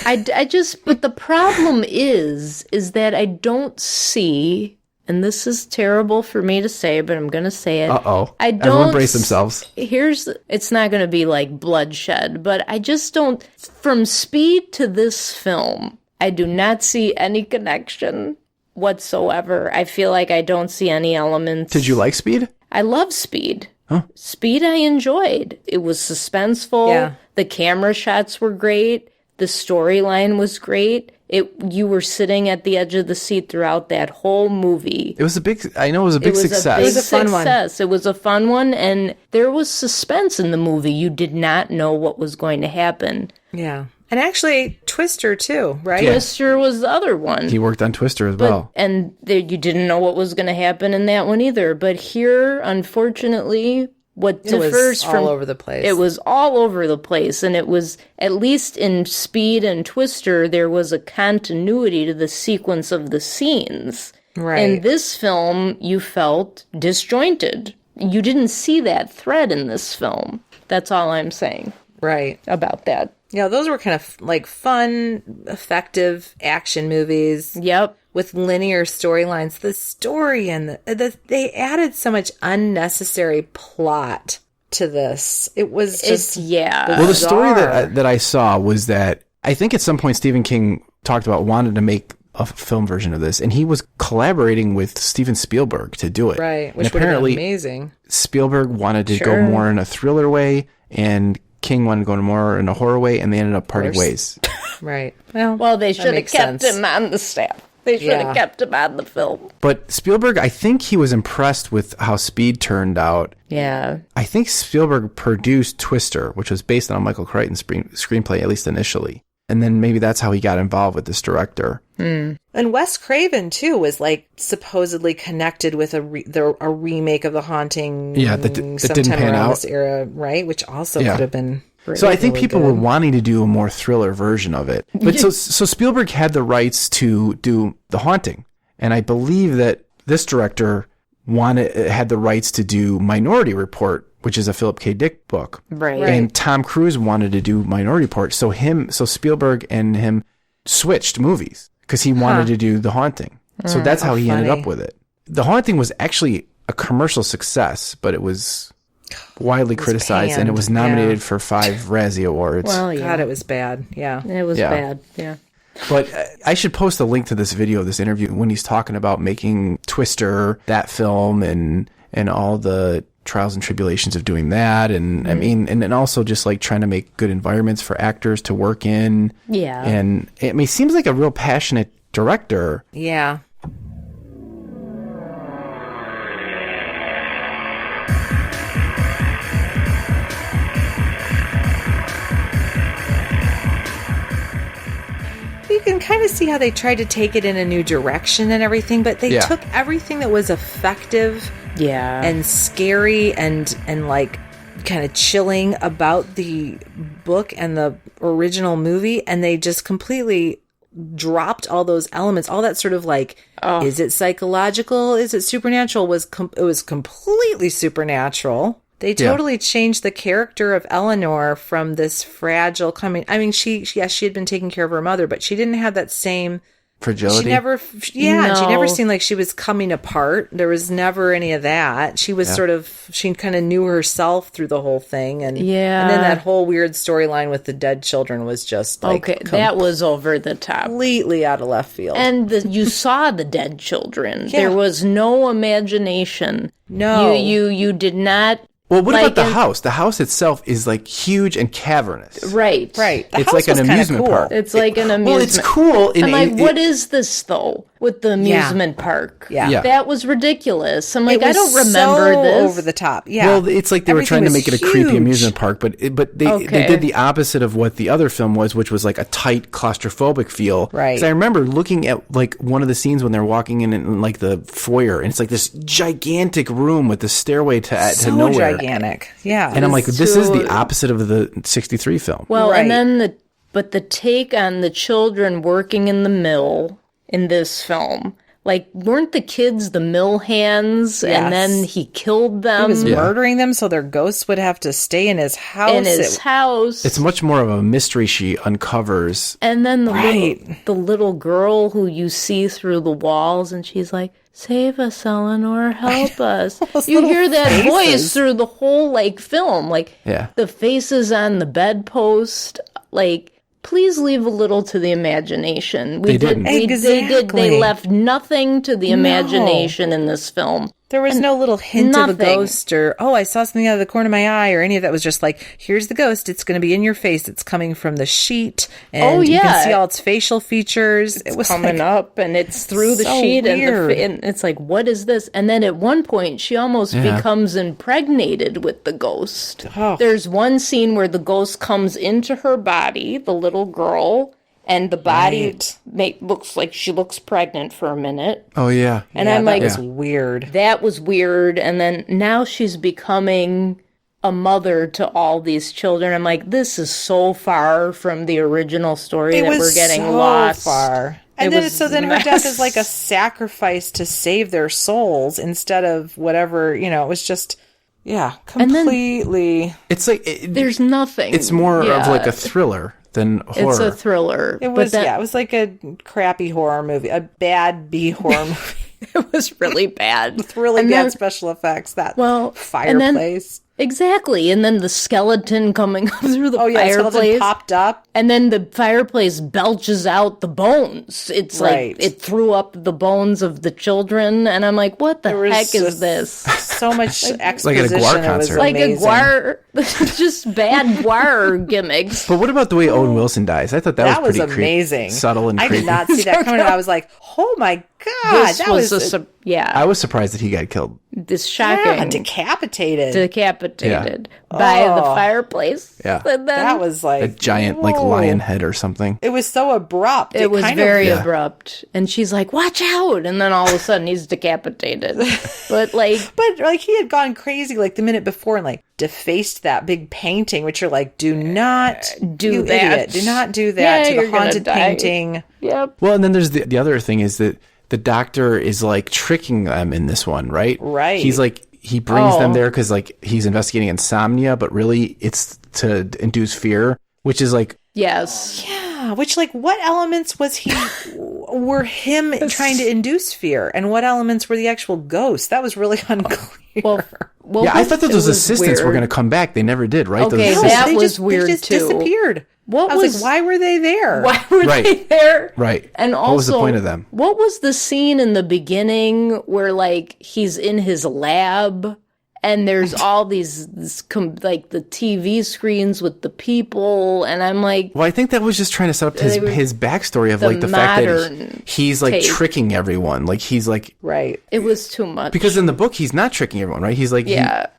I just, but the problem is that I don't see, and this is terrible for me to say, but I'm going to say it. Uh-oh. I don't. Everyone brace themselves. It's not going to be like bloodshed, but I just don't, from Speed to this film, I do not see any connection whatsoever. I feel like I don't see any elements. Did you like Speed? I love Speed. Huh. Speed I enjoyed. It was suspenseful. Yeah. The camera shots were great. The storyline was great. You were sitting at the edge of the seat throughout that whole movie. It was a big success. It was a fun one. It was a fun one, and there was suspense in the movie. You did not know what was going to happen. Yeah. And actually, Twister, too, right? Yeah. Twister was the other one. He worked on Twister as well. And you didn't know what was going to happen in that one either. But here, unfortunately, what differs from... all over the place. It was all over the place. And it was, at least in Speed and Twister, there was a continuity to the sequence of the scenes. Right. In this film, you felt disjointed. You didn't see that thread in this film. That's all I'm saying. Right. About that. Yeah, those were kind of like fun, effective action movies. Yep. With linear storylines. The story and they added so much unnecessary plot to this. It was just bizarre. Well, the story that I saw was that I think at some point Stephen King talked about wanting to make a film version of this, and he was collaborating with Steven Spielberg to do it. Right, which would have been amazing. Spielberg wanted to go more in a thriller way, and King wanted to go more in a horror way, and they ended up parting ways. Right. Well, they should have kept him on the staff. They should have kept him on the film. But Spielberg, I think he was impressed with how Speed turned out. Yeah. I think Spielberg produced Twister, which was based on a Michael Crichton screenplay, at least initially. And then maybe that's how he got involved with this director. And Wes Craven, too, was like supposedly connected with a remake of The Haunting. Yeah, that didn't pan around out. This era, right? Which also could have been So I think people were wanting to do a more thriller version of it. But so Spielberg had the rights to do The Haunting. And I believe that this director had the rights to do Minority Report, which is a Philip K. Dick book. Right. And Tom Cruise wanted to do Minority Report. So Spielberg and him switched movies because he wanted to do The Haunting. So that's how he ended up with it. The Haunting was actually a commercial success, but it was widely criticized, and it was nominated for 5 Razzie Awards. Well, yeah. God, it was bad. Yeah. It was bad. Yeah. But I should post a link to this video, this interview, when he's talking about making Twister, that film, and all the trials and tribulations of doing that. And I mean, and then also just like trying to make good environments for actors to work in. Yeah. And I mean, he seems like a real passionate director. Yeah. You can kind of see how they tried to take it in a new direction and everything, but they took everything that was effective and scary and like kind of chilling about the book and the original movie, and they just completely dropped all those elements, all that sort of like, is it psychological? Is it supernatural? It was completely supernatural. They totally changed the character of Eleanor from this fragile she had been taking care of her mother, but she didn't have that same fragility. She never seemed like she was coming apart. There was never any of that. She was she kind of knew herself through the whole thing. And then that whole weird storyline with the dead children was just like, that was over the top. Completely out of left field. And you saw the dead children. Yeah. There was no imagination. No. You did not. Well, what about the house? The house itself is like huge and cavernous. Right. It's like an amusement park. It's like an amusement. Well, it's cool. I'm like, what is this though? With the amusement park. Yeah. That was ridiculous. I'm like, I don't remember this. Over the top. Yeah. Well, it's like they were trying to make it a creepy amusement park, but they did the opposite of what the other film was, which was like a tight claustrophobic feel. Right. Because I remember looking at like one of the scenes when they're walking in like the foyer, and it's like this gigantic room with the stairway to nowhere. Gigantic. Yeah. And I'm like, this is the opposite of the 63 film. Well, and then the take on the children working in the mill in this film, like, weren't the kids the mill hands? Yes. And then he killed them. He was murdering them so their ghosts would have to stay in his house. It's much more of a mystery she uncovers. And then the little girl who you see through the walls, and she's like, save us, Eleanor, help us. You hear that voice through the whole like film, like the faces on the bedpost, like, please leave a little to the imagination. They left nothing to the imagination in this film. There was no little hint of a ghost or, I saw something out of the corner of my eye, or any of that. Was just like, here's the ghost. It's going to be in your face. It's coming from the sheet. And you can see all its facial features. It was coming up, and it's through the sheet. And it's like, what is this? And then at one point, she almost becomes impregnated with the ghost. Oh. There's one scene where the ghost comes into her body, the little girl, and the body looks like she looks pregnant for a minute. Oh, yeah. And I'm like, that was weird. That was weird. And then now she's becoming a mother to all these children. I'm like, this is so far from the original story that we're getting lost. Far. And then her death is like a sacrifice to save their souls instead of whatever, it was just, completely. It's like, there's nothing. It's more of like a thriller than horror. It's a thriller. It was, it was like a crappy horror movie, a bad B horror movie. It was really bad. With really bad special effects. That fireplace. Exactly. And then the skeleton coming up through the fireplace. The skeleton popped up. And then the fireplace belches out the bones. It's like it threw up the bones of the children. And I'm like, what the heck is this? So much exposition. Like at a Guar concert. Like a Guar, just bad Guar gimmicks. But what about the way Owen Wilson dies? I thought that was pretty amazing. Subtle and creepy. I did not see that coming. I was like, oh my God. I was surprised that he got killed. This shocking. Yeah, decapitated by the fireplace. Yeah. And then that was like a giant like lion head or something. It was so abrupt. It was very abrupt. And she's like, watch out. And then all of a sudden he's decapitated. But like he had gone crazy like the minute before and like defaced that big painting, which you're like, do not do that. Idiot. Do not do that to the haunted painting. Yep. Well, and then there's the other thing is that the doctor is like tricking them in this one, right? Right. He's like, he brings them there because like he's investigating insomnia, but really it's to induce fear, which is like, yes. Yeah. Which like what elements were him trying to induce fear, and what elements were the actual ghosts? That was really unclear. Well, I thought that those assistants were going to come back. They never did, right? Okay, that was weird they just too. Disappeared. I was like, why were they there? Why were they there? Right. And also, what was the point of them? What was the scene in the beginning where like he's in his lab and there's all these like the TV screens with the people, and I'm like, well, I think that was just trying to set up his backstory of like the fact that he's like tricking everyone. Like he's like, right. It was too much because in the book he's not tricking everyone, right? He's like,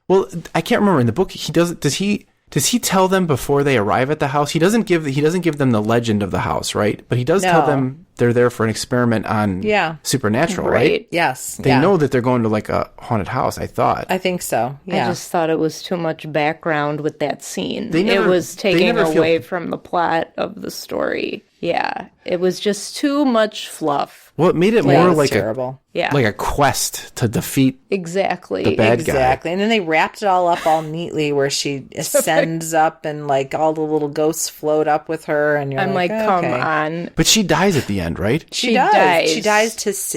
well, I can't remember in the book Does he tell them before they arrive at the house? He doesn't give them the legend of the house, right? But he does tell them they're there for an experiment on supernatural, right? Yes. They know that they're going to like a haunted house, I thought. I think so. Yeah. I just thought it was too much background with that scene. It was taking away from the plot of the story. Yeah. It was just too much fluff. Well, it made it more like terrible. like a quest to defeat the bad guy. And then they wrapped it all up all neatly where she ascends up and like all the little ghosts float up with her, and you're like, come on. But she dies at the end, right? She dies.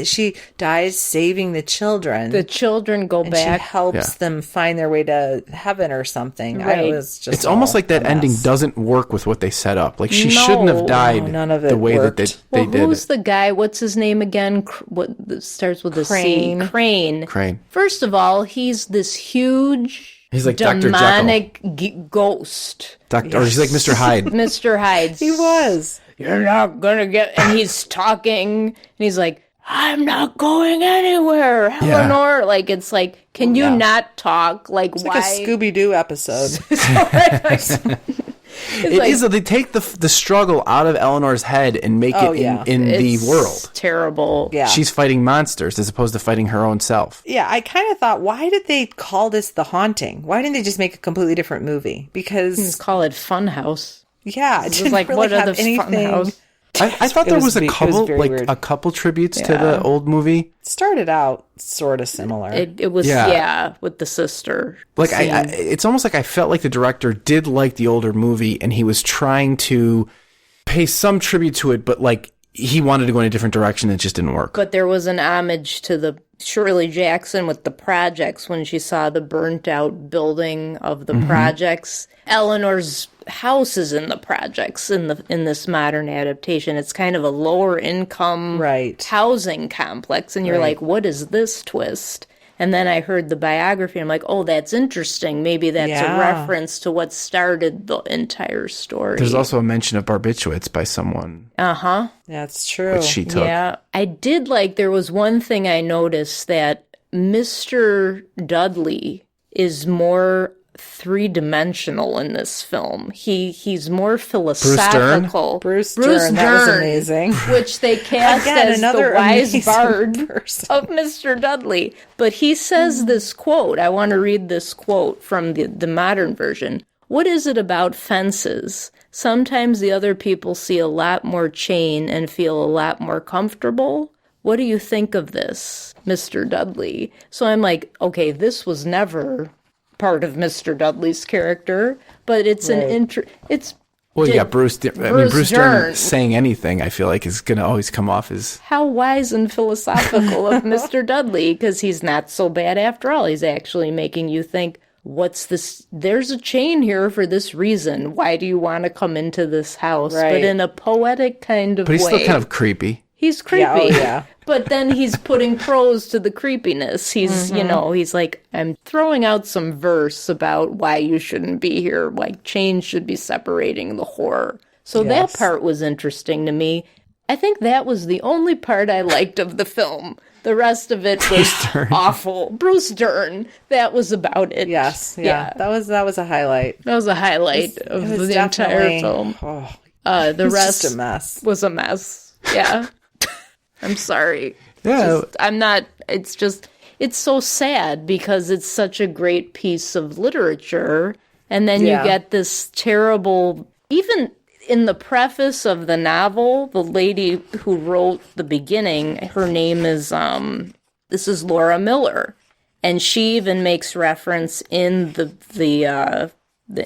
She dies saving the children. The children go back. She helps them find their way to heaven or something. Right. It's almost like that ending doesn't work with what they set up. Like she shouldn't have died the way worked. that they did. Who's the guy? What's his name again? What starts with a C? Crane. First of all, he's this huge, he's like demonic ghost. Or he's like Mr. Hyde. Mr. Hyde. He was. You're not gonna get. And he's talking, and he's like, I'm not going anywhere, Eleanor. Yeah. Like, it's like, can you not talk? Like, it's why? Like a Scooby-Doo episode. It is. They take the struggle out of Eleanor's head and make it in the world. Terrible. Yeah. She's fighting monsters as opposed to fighing her own self. Yeah, I kind of thought, why did they call this The Haunting? Why didn't they just make a completely different movie? Because just call it Funhouse. Yeah, it didn't like really what are have the anything. Funhouse? I thought there was a couple tributes to the old movie. It started out sort of similar. It was with the sister. Like it's almost like I felt like the director did like the older movie and he was trying to pay some tribute to it, but like he wanted to go in a different direction and it just didn't work. But there was an homage to the Shirley Jackson with the projects when she saw the burnt out building of the projects. Eleanor's house is in the projects in this modern adaptation. It's kind of a lower income housing complex, and you're like, what is this twist? And then I heard the biography, and I'm like, oh, that's interesting. Maybe that's a reference to what started the entire story. There's also a mention of barbiturates by someone. Uh-huh. That's true. Which she took. Yeah. I did there was one thing I noticed, that Mr. Dudley is more three-dimensional in this film. He's more philosophical. Bruce Dern. That was amazing. Which they cast as the wise bard of Mr. Dudley. But he says this quote. I want to read this quote from the modern version. What is it about fences? Sometimes the other people see a lot more chain and feel a lot more comfortable. What do you think of this, Mr. Dudley? So I'm like, okay, this was never part of Mr. Dudley's character, but it's Bruce Dern saying anything, I feel like, is going to always come off as how wise and philosophical of Mr. Dudley, because he's not so bad after all. He's actually making you think, what's this? There's a chain here for this reason. Why do you want to come into this house? Right. But in a poetic kind of way. But he's still kind of creepy. He's creepy. But then he's putting prose to the creepiness. He's, he's like, I'm throwing out some verse about why you shouldn't be here. Like, chains should be separating the horror. So that part was interesting to me. I think that was the only part I liked of the film. The rest of it was awful. Bruce Dern. That was about it. Yes. Yeah. That was a highlight. That was a highlight of the entire film. The rest just a mess. Was a mess. Yeah. I'm sorry. Yeah. It's so sad because it's such a great piece of literature. And then you get this terrible, even in the preface of the novel, the lady who wrote the beginning, her name is, this is Laura Miller. And she even makes reference in the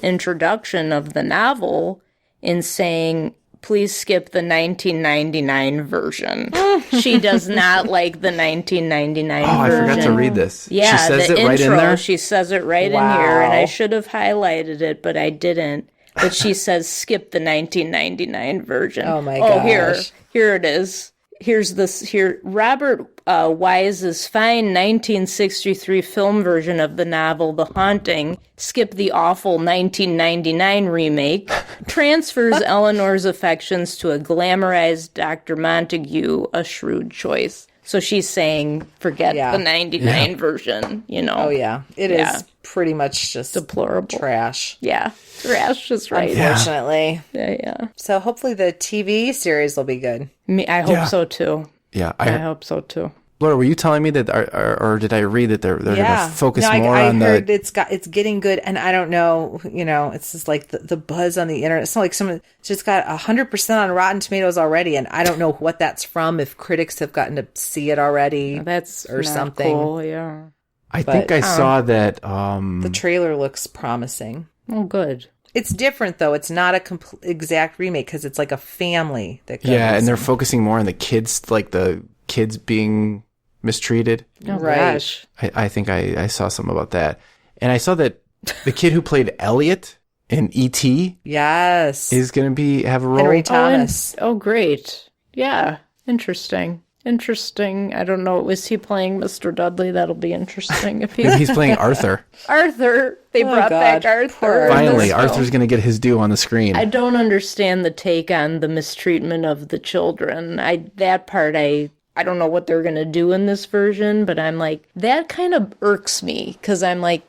introduction of the novel in saying, please skip the 1999 version. She does not like the 1999 version. Oh, I forgot to read this. Yeah, she says the it intro, right in there? She says it right in here, and I should have highlighted it, but I didn't. But she says skip the 1999 version. Oh my gosh. Here it is. Here's this here. Robert Wise's fine 1963 film version of the novel The Haunting, skip the awful 1999 remake, transfers Eleanor's affections to a glamorized Dr. Montague, a shrewd choice. So she's saying, forget the 99 version, you know. Oh, yeah. It is pretty much just deplorable. Trash. Yeah. Trash is right. Unfortunately. Yeah. So hopefully the TV series will be good. I hope so, too. Yeah. I hope so, too. Laura, were you telling me that, or did I read that they're going to focus more on I heard it's getting good, and I don't know, it's just like the buzz on the internet. It's not like someone just got 100% on Rotten Tomatoes already, and I don't know what that's from. If critics have gotten to see it already, or something. Cool, yeah. I think I saw that. The trailer looks promising. Oh, good. It's different though. It's not a exact remake because it's like a family that goes. Yeah, and they're focusing more on the kids, like the kids being mistreated. Oh, right. Gosh. I think I saw something about that. And I saw that the kid who played Elliot in E.T. Yes. is going to have a role. Henry Thomas. Oh, great. Yeah. Interesting. I don't know. Is he playing Mr. Dudley? That'll be interesting. If he's playing Arthur. Arthur. They brought back Arthur. Finally, Arthur's going to get his due on the screen. I don't understand the take on the mistreatment of the children. I don't know what they're going to do in this version, but I'm like, that kind of irks me because I'm like,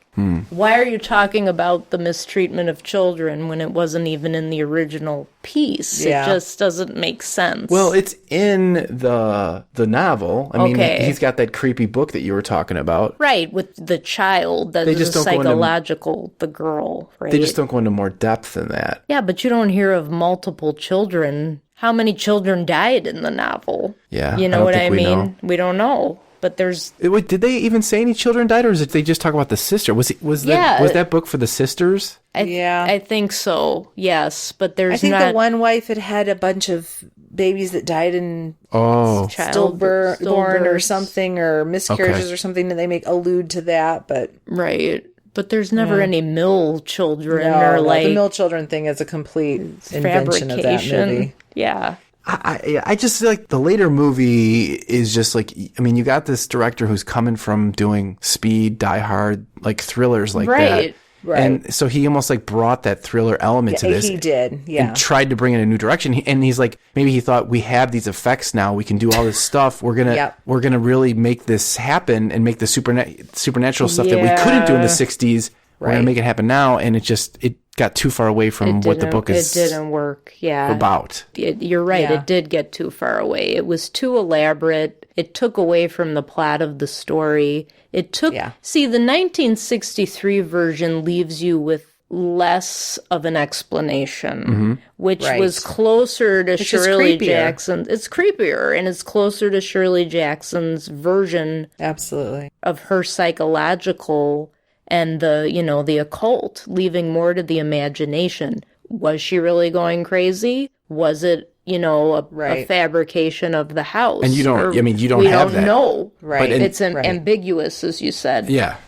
why are you talking about the mistreatment of children when it wasn't even in the original piece? Yeah. It just doesn't make sense. Well, it's in the novel. I mean, he's got that creepy book that you were talking about. Right, with the child that is psychological, the girl, right? They just don't go into more depth than that. Yeah, but you don't hear of multiple children. How many children died in the novel? Yeah, you know what I mean? We don't know. But there's... Wait, did they even say any children died, or did they just talk about the sister? Was that book for the sisters? I think so, yes. But there's I think the one wife had a bunch of babies that died in stillborn or something, or miscarriages or something, and they allude to that, but... Right. But there's never any mill children the mill children thing is a complete invention of that movie. Yeah. I just like the later movie is just like, I mean, you got this director who's coming from doing Speed, Die Hard, like thrillers like that. Right. And so he almost like brought that thriller element to this. He did, yeah. And tried to bring in a new direction. And he's like, maybe he thought, we have these effects now. We can do all this stuff. We're gonna really make this happen and make the supernatural stuff that we couldn't do in the 60s. We're going to make it happen now. And it got too far away from what the book is. It didn't work, about. You're right. Yeah. It did get too far away. It was too elaborate. It took away from the plot of the story. See, the 1963 version leaves you with less of an explanation, which was closer to Shirley Jackson's. It's creepier, and it's closer to Shirley Jackson's version of her psychological and the occult, leaving more to the imagination. Was she really going crazy? Was it, a fabrication of the house? And you don't have that. We don't know. Right. It's ambiguous, as you said. Yeah.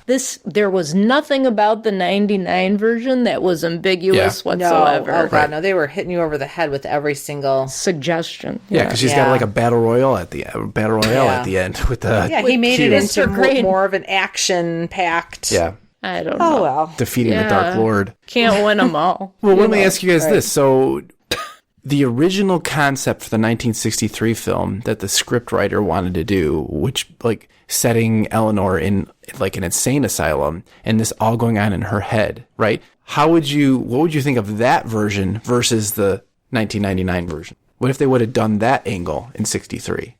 There was nothing about the 99 version that was ambiguous whatsoever. No, God, no. They were hitting you over the head with every single suggestion. Yeah, because she's got like a battle royale at the end with the... Yeah, he made it into more of an action-packed... Yeah. I don't know. Defeating the Dark Lord. Can't win them all. Well, let me ask you guys this. So, the original concept for the 1963 film that the scriptwriter wanted to do, which like setting Eleanor in like an insane asylum and this all going on in her head, right? What would you think of that version versus the 1999 version? What if they would have done that angle in 63?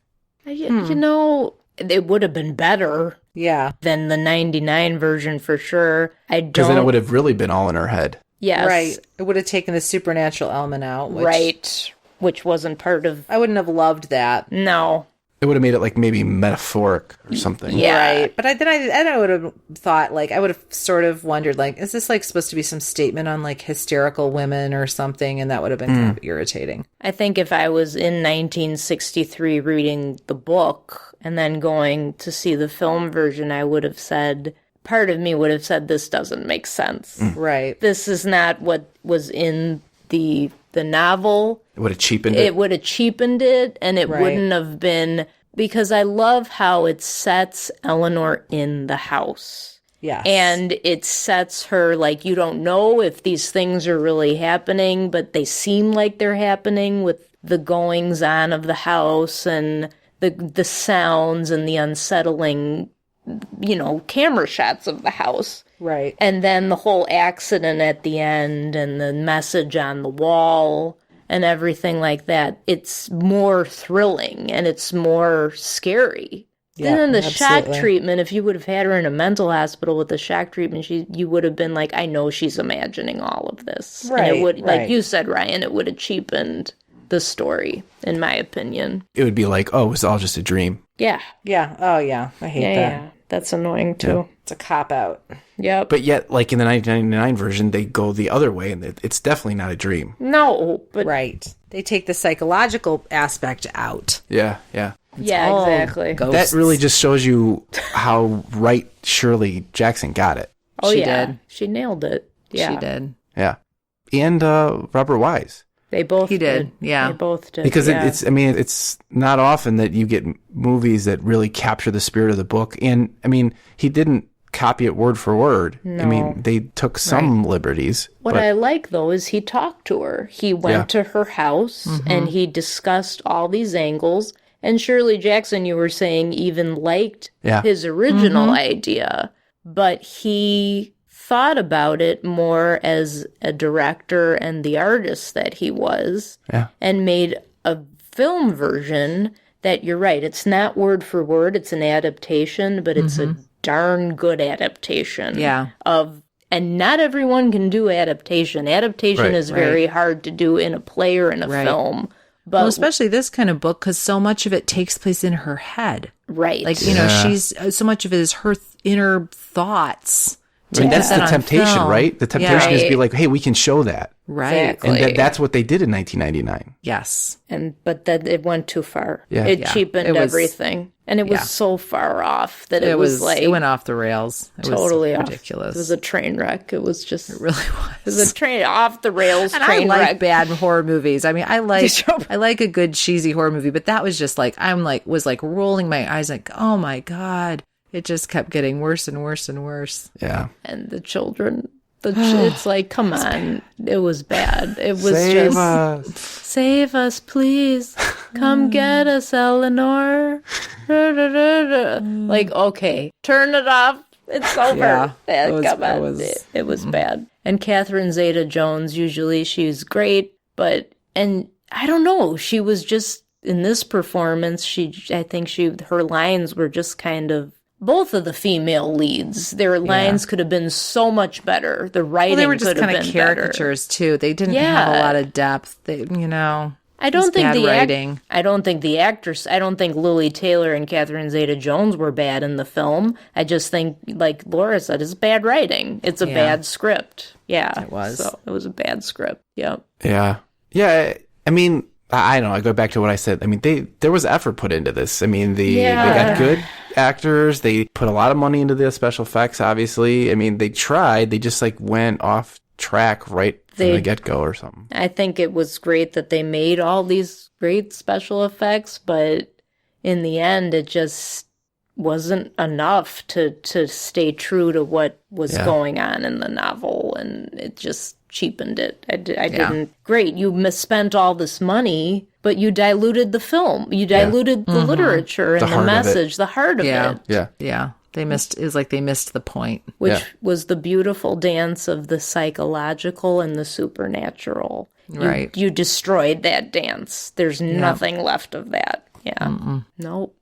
You know, it would have been better. Yeah. Than the 99 version for sure. Because then it would have really been all in her head. Yes. Right. It would have taken the supernatural element out. Which wasn't part of... I wouldn't have loved that. No. It would have made it like maybe metaphoric or something. Yeah. Right. But I would have thought, like, I would have sort of wondered, like, is this like supposed to be some statement on like hysterical women or something? And that would have been kind of irritating. I think if I was in 1963 reading the book and then going to see the film version, I would have said... Part of me would have said, this doesn't make sense. Right. This is not what was in the novel. It would have cheapened it. It would have cheapened it, and it wouldn't have been... Because I love how it sets Eleanor in the house. Yes. And it sets her, like, you don't know if these things are really happening, but they seem like they're happening with the goings-on of the house and the sounds and the unsettling... camera shots of the house. Right. And then the whole accident at the end and the message on the wall and everything like that. It's more thrilling and it's more scary. Yeah, then the absolutely. shock treatment, if you would have had her in a mental hospital with the shock treatment, you would have been like, I know she's imagining all of this. Right. And it would, right. like you said, Ryan, it would have cheapened the story, in my opinion. It would be like, oh, it was all just a dream. Yeah. Yeah. Oh, yeah. I hate that. Yeah. That's annoying, too. Yeah. It's a cop-out. Yep. But yet, like in the 1999 version, they go the other way, and it's definitely not a dream. No, but... Right. They take the psychological aspect out. Yeah, yeah. Yeah, all exactly. ghosts. That really just shows you how right Shirley Jackson got it. Oh, She yeah. did. She nailed it. Yeah. She did. Yeah. And Robert Wise. They both He did, yeah. They both did. Because yeah. it's not often that you get movies that really capture the spirit of the book. And, he didn't copy it word for word. No. They took some liberties. What I like, though, is he talked to her. He went to her house, and he discussed all these angles. And Shirley Jackson, you were saying, even liked his original idea. But he thought about it more as a director and the artist that he was, and made a film version that, you're right, it's not word for word, it's an adaptation, but it's a darn good adaptation and not everyone can do adaptation. Adaptation is very hard to do in a play or in a film. But especially this kind of book, because so much of it takes place in her head. Right. Like, she's, so much of it is her inner thoughts. That's the temptation, right? The temptation is to be like, hey, we can show that. Right. Exactly. And that's what they did in 1999. Yes. But that it went too far. Yeah. It cheapened everything. And it was so far off that it was like... It went off the rails. It totally was off. ridiculous. It was a train wreck. It was just... It really was. It was a train off the rails And train I like wreck. bad horror movies. I like a good cheesy horror movie, but that was just like, was rolling my eyes like, oh my God. It just kept getting worse and worse and worse. Yeah. And the children... it's like, come on. It was bad. It was Save us. Save us, please. Come get us, Eleanor. Like, okay, turn it off. It's over. Yeah, It was bad. And Catherine Zeta-Jones, usually she's great, and I don't know, she was just, in this performance, I think her lines were just kind of, both of the female leads, their lines could have been so much better. The writing They were just could have kind been of caricatures too. They didn't have a lot of depth. I don't think writing. I don't think the actress. I don't think Lily Taylor and Catherine Zeta-Jones were bad in the film. I just think, like Laura said, it's bad writing. It's a bad script. Yeah, it was. So it was a bad script. Yep. Yeah. Yeah. I don't know. I go back to what I said. There was effort put into this. They got good actors. They put a lot of money into the special effects, obviously. They tried. They just went off track right from the get-go or something. I think it was great that they made all these great special effects, but in the end, it just wasn't enough to stay true to what was going on in the novel, and it just cheapened it. I didn't. Great, you misspent all this money, but you diluted the film. You diluted the literature and the message, the heart of it. Yeah. They missed. It was like they missed the point, which was the beautiful dance of the psychological and the supernatural. Right. You destroyed that dance. There's nothing left of that. Yeah. Nope.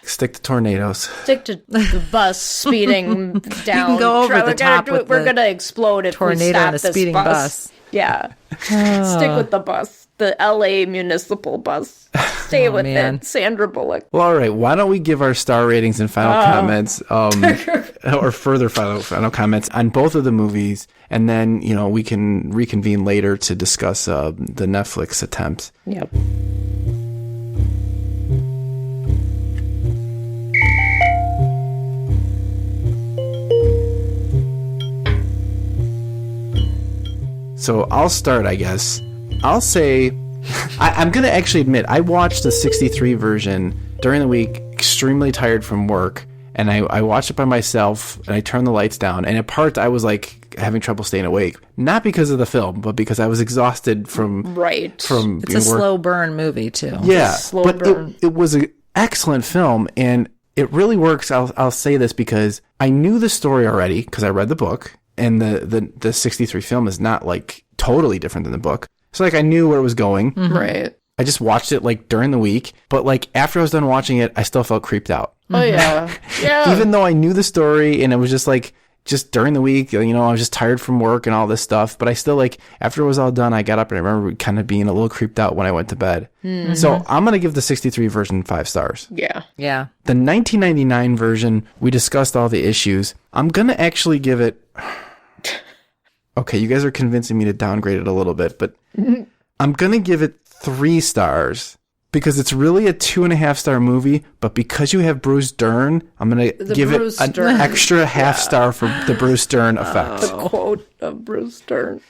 Stick to tornadoes. Stick to the bus speeding down. You can go over the top with We're going to explode if tornado we stop and a this speeding bus. Yeah. Stick with the bus. The LA municipal bus. Stay with it. Sandra Bullock. Well, all right. Why don't we give our star ratings and final comments, or further final comments on both of the movies, and then, we can reconvene later to discuss the Netflix attempts. Yep. So I'll start, I guess. I'll say, I'm going to actually admit, I watched the 63 version during the week, extremely tired from work, and I watched it by myself, and I turned the lights down, and at parts I was like having trouble staying awake. Not because of the film, but because I was exhausted from It's a slow burn movie, too. Yeah, but it was an excellent film, and it really works. I'll say this because I knew the story already, because I read the book. And the 63 film is not like totally different than the book. So like I knew where it was going. Mm-hmm. Right. I just watched it like during the week, but like after I was done watching it, I still felt creeped out. Oh yeah. Yeah. Even though I knew the story and it was just like during the week, I was just tired from work and all this stuff, but I still like after it was all done, I got up and I remember kind of being a little creeped out when I went to bed. Mm-hmm. So I'm going to give the 63 version 5 stars. Yeah. Yeah. The 1999 version, we discussed all the issues. I'm going to actually give it okay, you guys are convincing me to downgrade it a little bit, but I'm going to give it 3 stars because it's really a 2.5-star movie, but because you have Bruce Dern, I'm going to give it an extra half star for the Bruce Dern effect. The quote of Bruce Dern.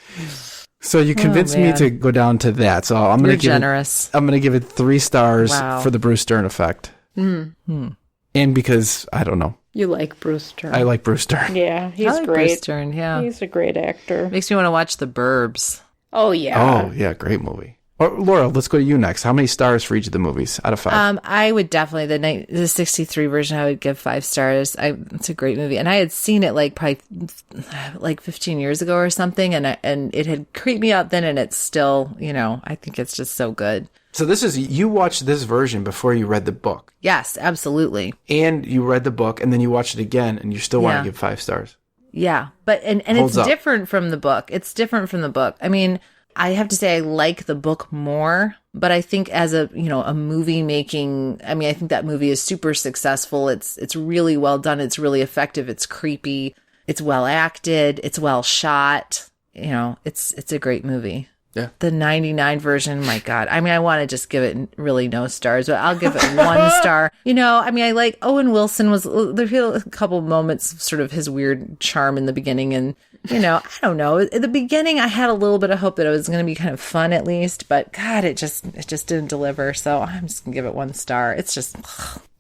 So you convinced me to go down to that. So I'm going to give it 3 stars for the Bruce Dern effect. Mm. And because, I don't know. You like Bruce Dern. I like Bruce Dern. Yeah, he's great. Bruce Dern, yeah. He's a great actor. Makes me want to watch The Burbs. Oh, yeah. Oh, yeah, great movie. Laura, let's go to you next. How many stars for each of the movies out of 5? I would definitely, the 63 version, I would give 5 stars. It's a great movie. And I had seen it probably 15 years ago or something, and it had creeped me out then, and it's still, I think it's just so good. So you watched this version before you read the book. Yes, absolutely. And you read the book, and then you watched it again, and you still want to give 5 stars. Yeah, but and it's different from the book. It's different from the book. I mean, I have to say I like the book more, but I think as a movie making, I think that movie is super successful. It's really well done. It's really effective. It's creepy. It's well acted. It's well shot. It's a great movie. Yeah. The 99 version, my God. I want to just give it really no stars, but I'll give it 1 star. I like Owen Wilson there feel a couple moments, sort of his weird charm in the beginning. And, I don't know. At the beginning, I had a little bit of hope that it was going to be kind of fun at least, but God, it just didn't deliver. So I'm just going to give it 1 star. It's just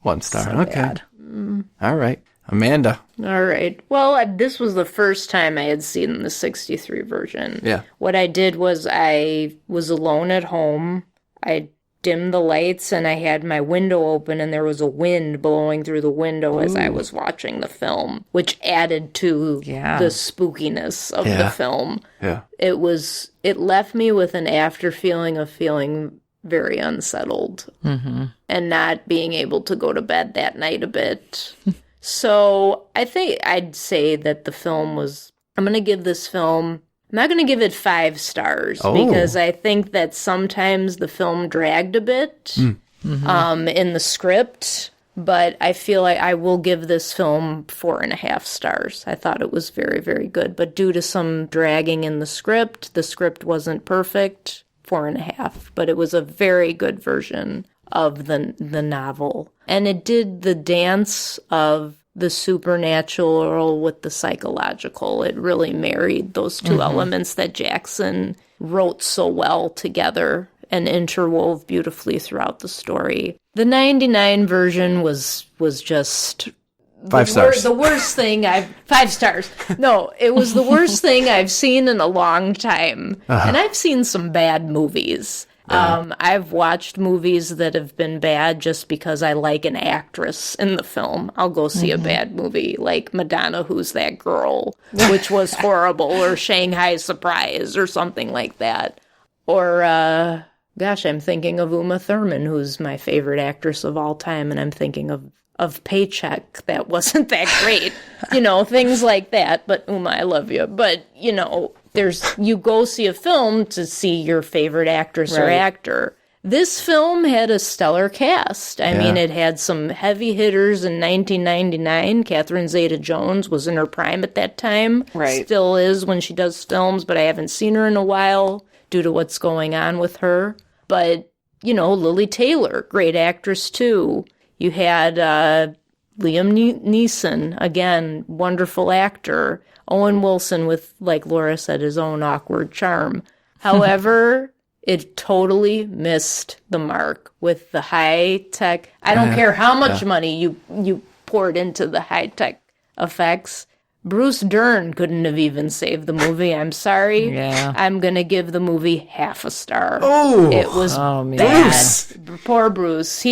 1 star. So okay. Bad. All right. Amanda. All right. Well, this was the first time I had seen the 63 version. Yeah. What I did was I was alone at home. I dimmed the lights and I had my window open and there was a wind blowing through the window as I was watching the film, which added to the spookiness of the film. Yeah. It left me with an after feeling of feeling very unsettled and not being able to go to bed that night a bit. So I think I'd say that the film I'm going to give this film, I'm not going to give it 5 stars because I think that sometimes the film dragged a bit in the script, but I feel like I will give this film 4.5 stars. I thought it was very, very good, but due to some dragging in the script wasn't perfect, 4.5, but it was a very good version of the novel. And it did the dance of the supernatural with the psychological. It really married those 2 elements that Jackson wrote so well together. and interwove beautifully throughout the story. The 99 version was just 5 stars. The worst thing 5 stars. No, it was the worst thing I've seen in a long time. And I've seen some bad movies. I've watched movies that have been bad just because I like an actress in the film. I'll go see a bad movie like Madonna, Who's That Girl, which was horrible, or Shanghai Surprise, or something like that. Or, I'm thinking of Uma Thurman, who's my favorite actress of all time, and I'm thinking of Paycheck. That wasn't that great. Things like that. But Uma, I love you. But, you go see a film to see your favorite actress or actor. This film had a stellar cast. I mean, it had some heavy hitters in 1999. Catherine Zeta-Jones was in her prime at that time. Right. Still is when she does films, but I haven't seen her in a while due to what's going on with her. But, Lily Taylor, great actress too. You had Liam Neeson, again, wonderful actor. Owen Wilson with, like Laura said, his own awkward charm. However, it totally missed the mark with the high-tech. I don't care how much money you poured into the high-tech effects. Bruce Dern couldn't have even saved the movie. I'm sorry. Yeah. I'm going to give the movie half a star. Oh! It was man. bad. Poor Bruce.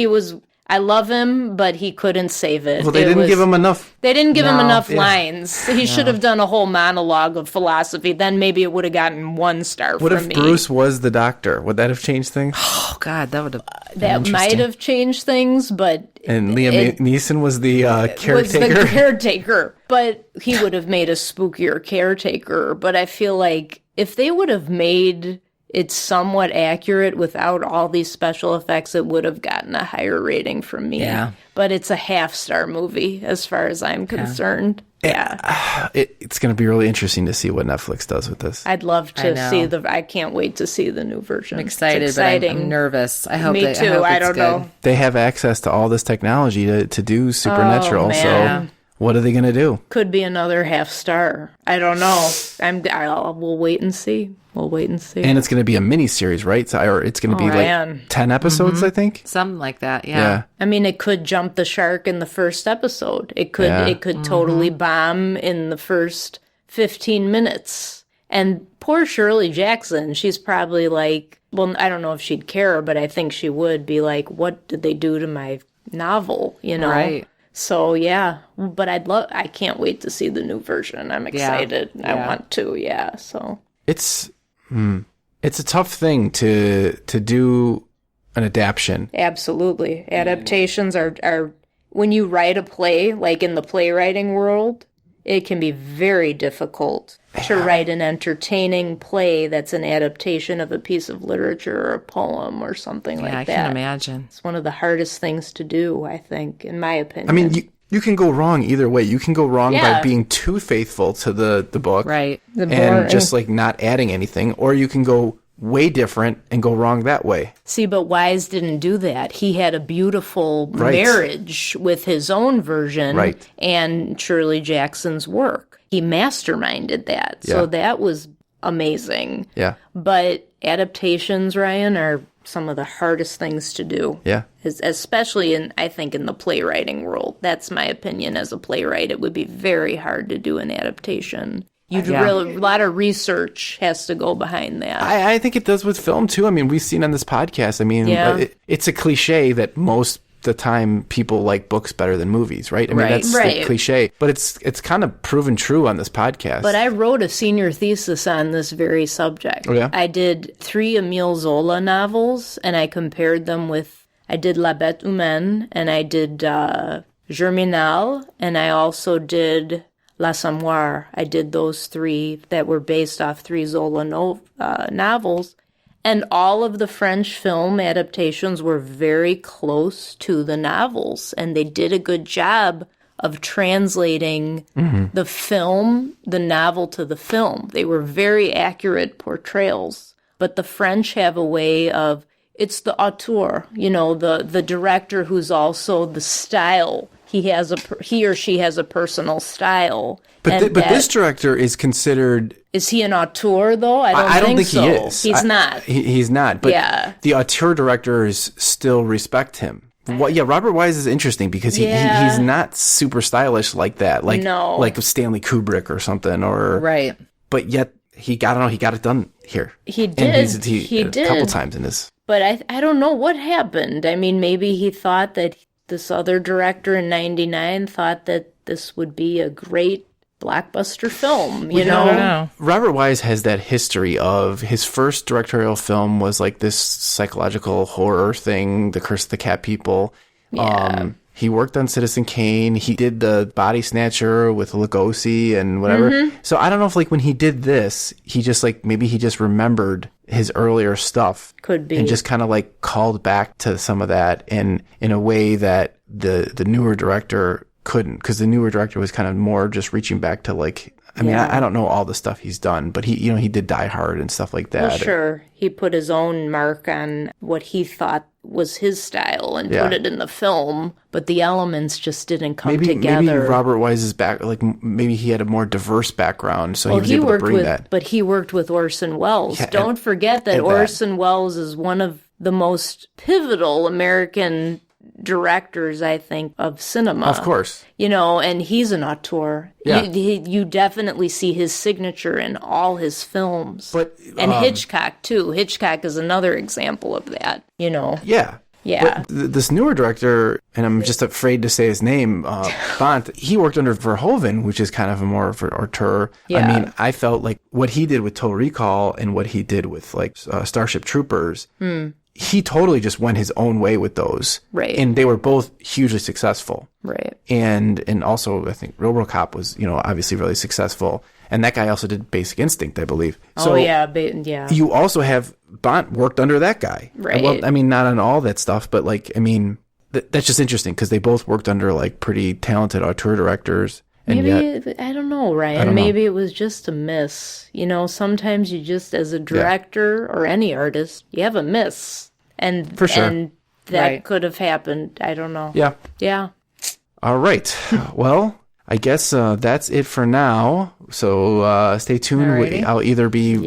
I love him, but he couldn't save it. Well, they didn't give him enough. They didn't give him enough lines. He should have done a whole monologue of philosophy. Then maybe it would have gotten 1 star What from if me. Bruce was the doctor? Would that have changed things? Oh, God, that would have That might have changed things, but... And Liam Neeson was the caretaker? Was the caretaker. But he would have made a spookier caretaker. But I feel like if they would have made... it's somewhat accurate without all these special effects, it would have gotten a higher rating from me. Yeah. But it's a half-star movie as far as I'm concerned. Yeah. It's going to be really interesting to see what Netflix does with this. I'd love to see I can't wait to see the new version. I'm excited, it's but exciting. I'm nervous. I hope Me that, too. I, hope I it's don't good. know. They have access to all this technology to do Supernatural. man. So what are they going to do? Could be another half-star. I don't know. We'll wait and see. We'll wait and see. And it's going to be a mini-series, right? Or it's going to be man. 10 episodes, I think? Something like that, yeah. I mean, it could jump the shark in the first episode. It could totally bomb in the first 15 minutes. And poor Shirley Jackson, she's probably like, well, I don't know if she'd care, but I think she would be like, what did they do to my novel, Right. So, yeah. But I can't wait to see the new version. I'm excited. I want to, so. It's a tough thing to do an adaptation. Absolutely. Adaptations are when you write a play, like in the playwriting world, it can be very difficult to write an entertaining play that's an adaptation of a piece of literature or a poem or something like that. I can imagine. It's one of the hardest things to do, I think, in my opinion. I mean, you can go wrong either way. You can go wrong by being too faithful to the book. Right. And just like not adding anything. Or you can go way different and go wrong that way. See, but Wise didn't do that. He had a beautiful marriage with his own version and Shirley Jackson's work. He masterminded that. So that was amazing. Yeah. But adaptations, Ryan, are some of the hardest things to do. Yeah. Especially I think in the playwriting world. That's my opinion as a playwright. It would be very hard to do an adaptation. A lot of research has to go behind that. I think it does with film too. I mean, we've seen on this podcast. I mean, it's a cliche that most the time people like books better than movies, right? I mean, that's the cliche, but it's kind of proven true on this podcast. But I wrote a senior thesis on this very subject. Oh, yeah? I did 3 Émile Zola novels, and I compared them with, I did La Bête Humaine, and I did Germinal, and I also did L'Assommoir. I did those 3 that were based off 3 Zola novels. And all of the French film adaptations were very close to the novels. And they did a good job of translating the novel to the film. They were very accurate portrayals. But the French have a way of, it's the auteur, the director who's also the style. he or she has a personal style. But this director is considered. Is he an auteur though? I don't think so. he is. He's not. He's not. But the auteur directors still respect him. Robert Wise is interesting because he's not super stylish like that. Like Stanley Kubrick or something. Right. But yet he got it done here. He did. He did a couple times in this. But I don't know what happened. I mean, maybe he thought that this other director in '99 thought that this would be a great blockbuster film, you know? Robert Wise has that history of his first directorial film was like this psychological horror thing, The Curse of the Cat People. Yeah. He worked on Citizen Kane. He did the Body Snatcher with Lugosi and whatever. Mm-hmm. So I don't know if like when he did this, he just like maybe he just remembered his earlier stuff. Could be. And just kind of like called back to some of that in a way that the newer director couldn't, because the newer director was kind of more just reaching back to like, I mean, I don't know all the stuff he's done, but he did Die Hard and stuff like that. Well, sure. He put his own mark on what he thought was his style and put it in the film, but the elements just didn't come together. Maybe Robert Wise's maybe he had a more diverse background, so he was able to bring that. But he worked with Orson Welles. Yeah, don't forget that Orson Welles is one of the most pivotal American directors, I think, of cinema. Of course. You know, and he's an auteur. Yeah. You definitely see his signature in all his films. And Hitchcock, too. Hitchcock is another example of that, you know. Yeah. Yeah. But this newer director, and I'm just afraid to say his name, Bont, he worked under Verhoeven, which is kind of a more of an auteur. Yeah. I mean, I felt like what he did with Total Recall and what he did with like Starship Troopers, he totally just went his own way with those. Right. And they were both hugely successful. Right. And also, I think RoboCop was, obviously really successful. And that guy also did Basic Instinct, I believe. So yeah. You also have Bont worked under that guy. Right. Well, I mean, not on all that stuff, but like, I mean, that's just interesting because they both worked under like pretty talented auteur directors. And maybe, I don't know, Ryan. Maybe it was just a miss. Sometimes you just, as a director or any artist, you have a miss. And, for sure. And that could have happened. I don't know. Yeah. Yeah. All right. Well, I guess that's it for now. So stay tuned. I'll either be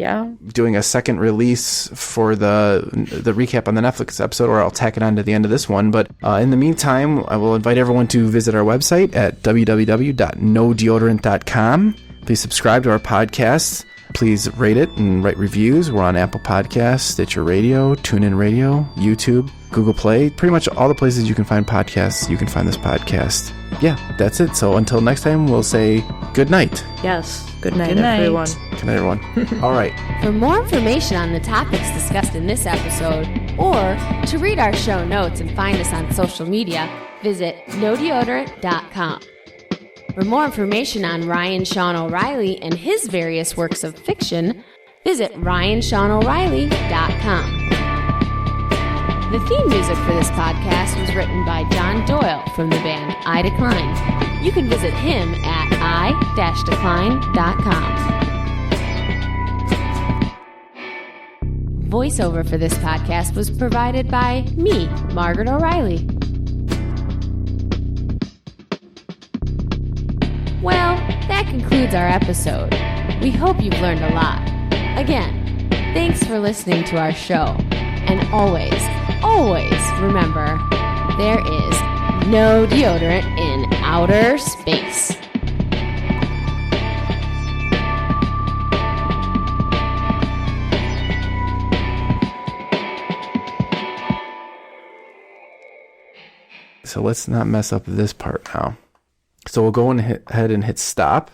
doing a second release for the recap on the Netflix episode, or I'll tack it on to the end of this one. But in the meantime, I will invite everyone to visit our website at www.nodeodorant.com. Please subscribe to our podcasts. Please rate it and write reviews. We're on Apple Podcasts, Stitcher Radio, TuneIn Radio, YouTube, Google Play. Pretty much all the places you can find podcasts, you can find this podcast. Yeah, that's it. So until next time, we'll say good night. Yes. Good night, everyone. Good night, everyone. All right. For more information on the topics discussed in this episode, or to read our show notes and find us on social media, visit nodeodorant.com. For more information on Ryan Sean O'Reilly and his various works of fiction, visit ryanseanoreilly.com. The theme music for this podcast was written by John Doyle from the band I Decline. You can visit him at i-decline.com. Voiceover for this podcast was provided by me, Margaret O'Reilly. Well, that concludes our episode. We hope you've learned a lot. Again, thanks for listening to our show. And always remember, there is no deodorant in outer space. So let's not mess up this part now. So we'll go ahead and hit stop.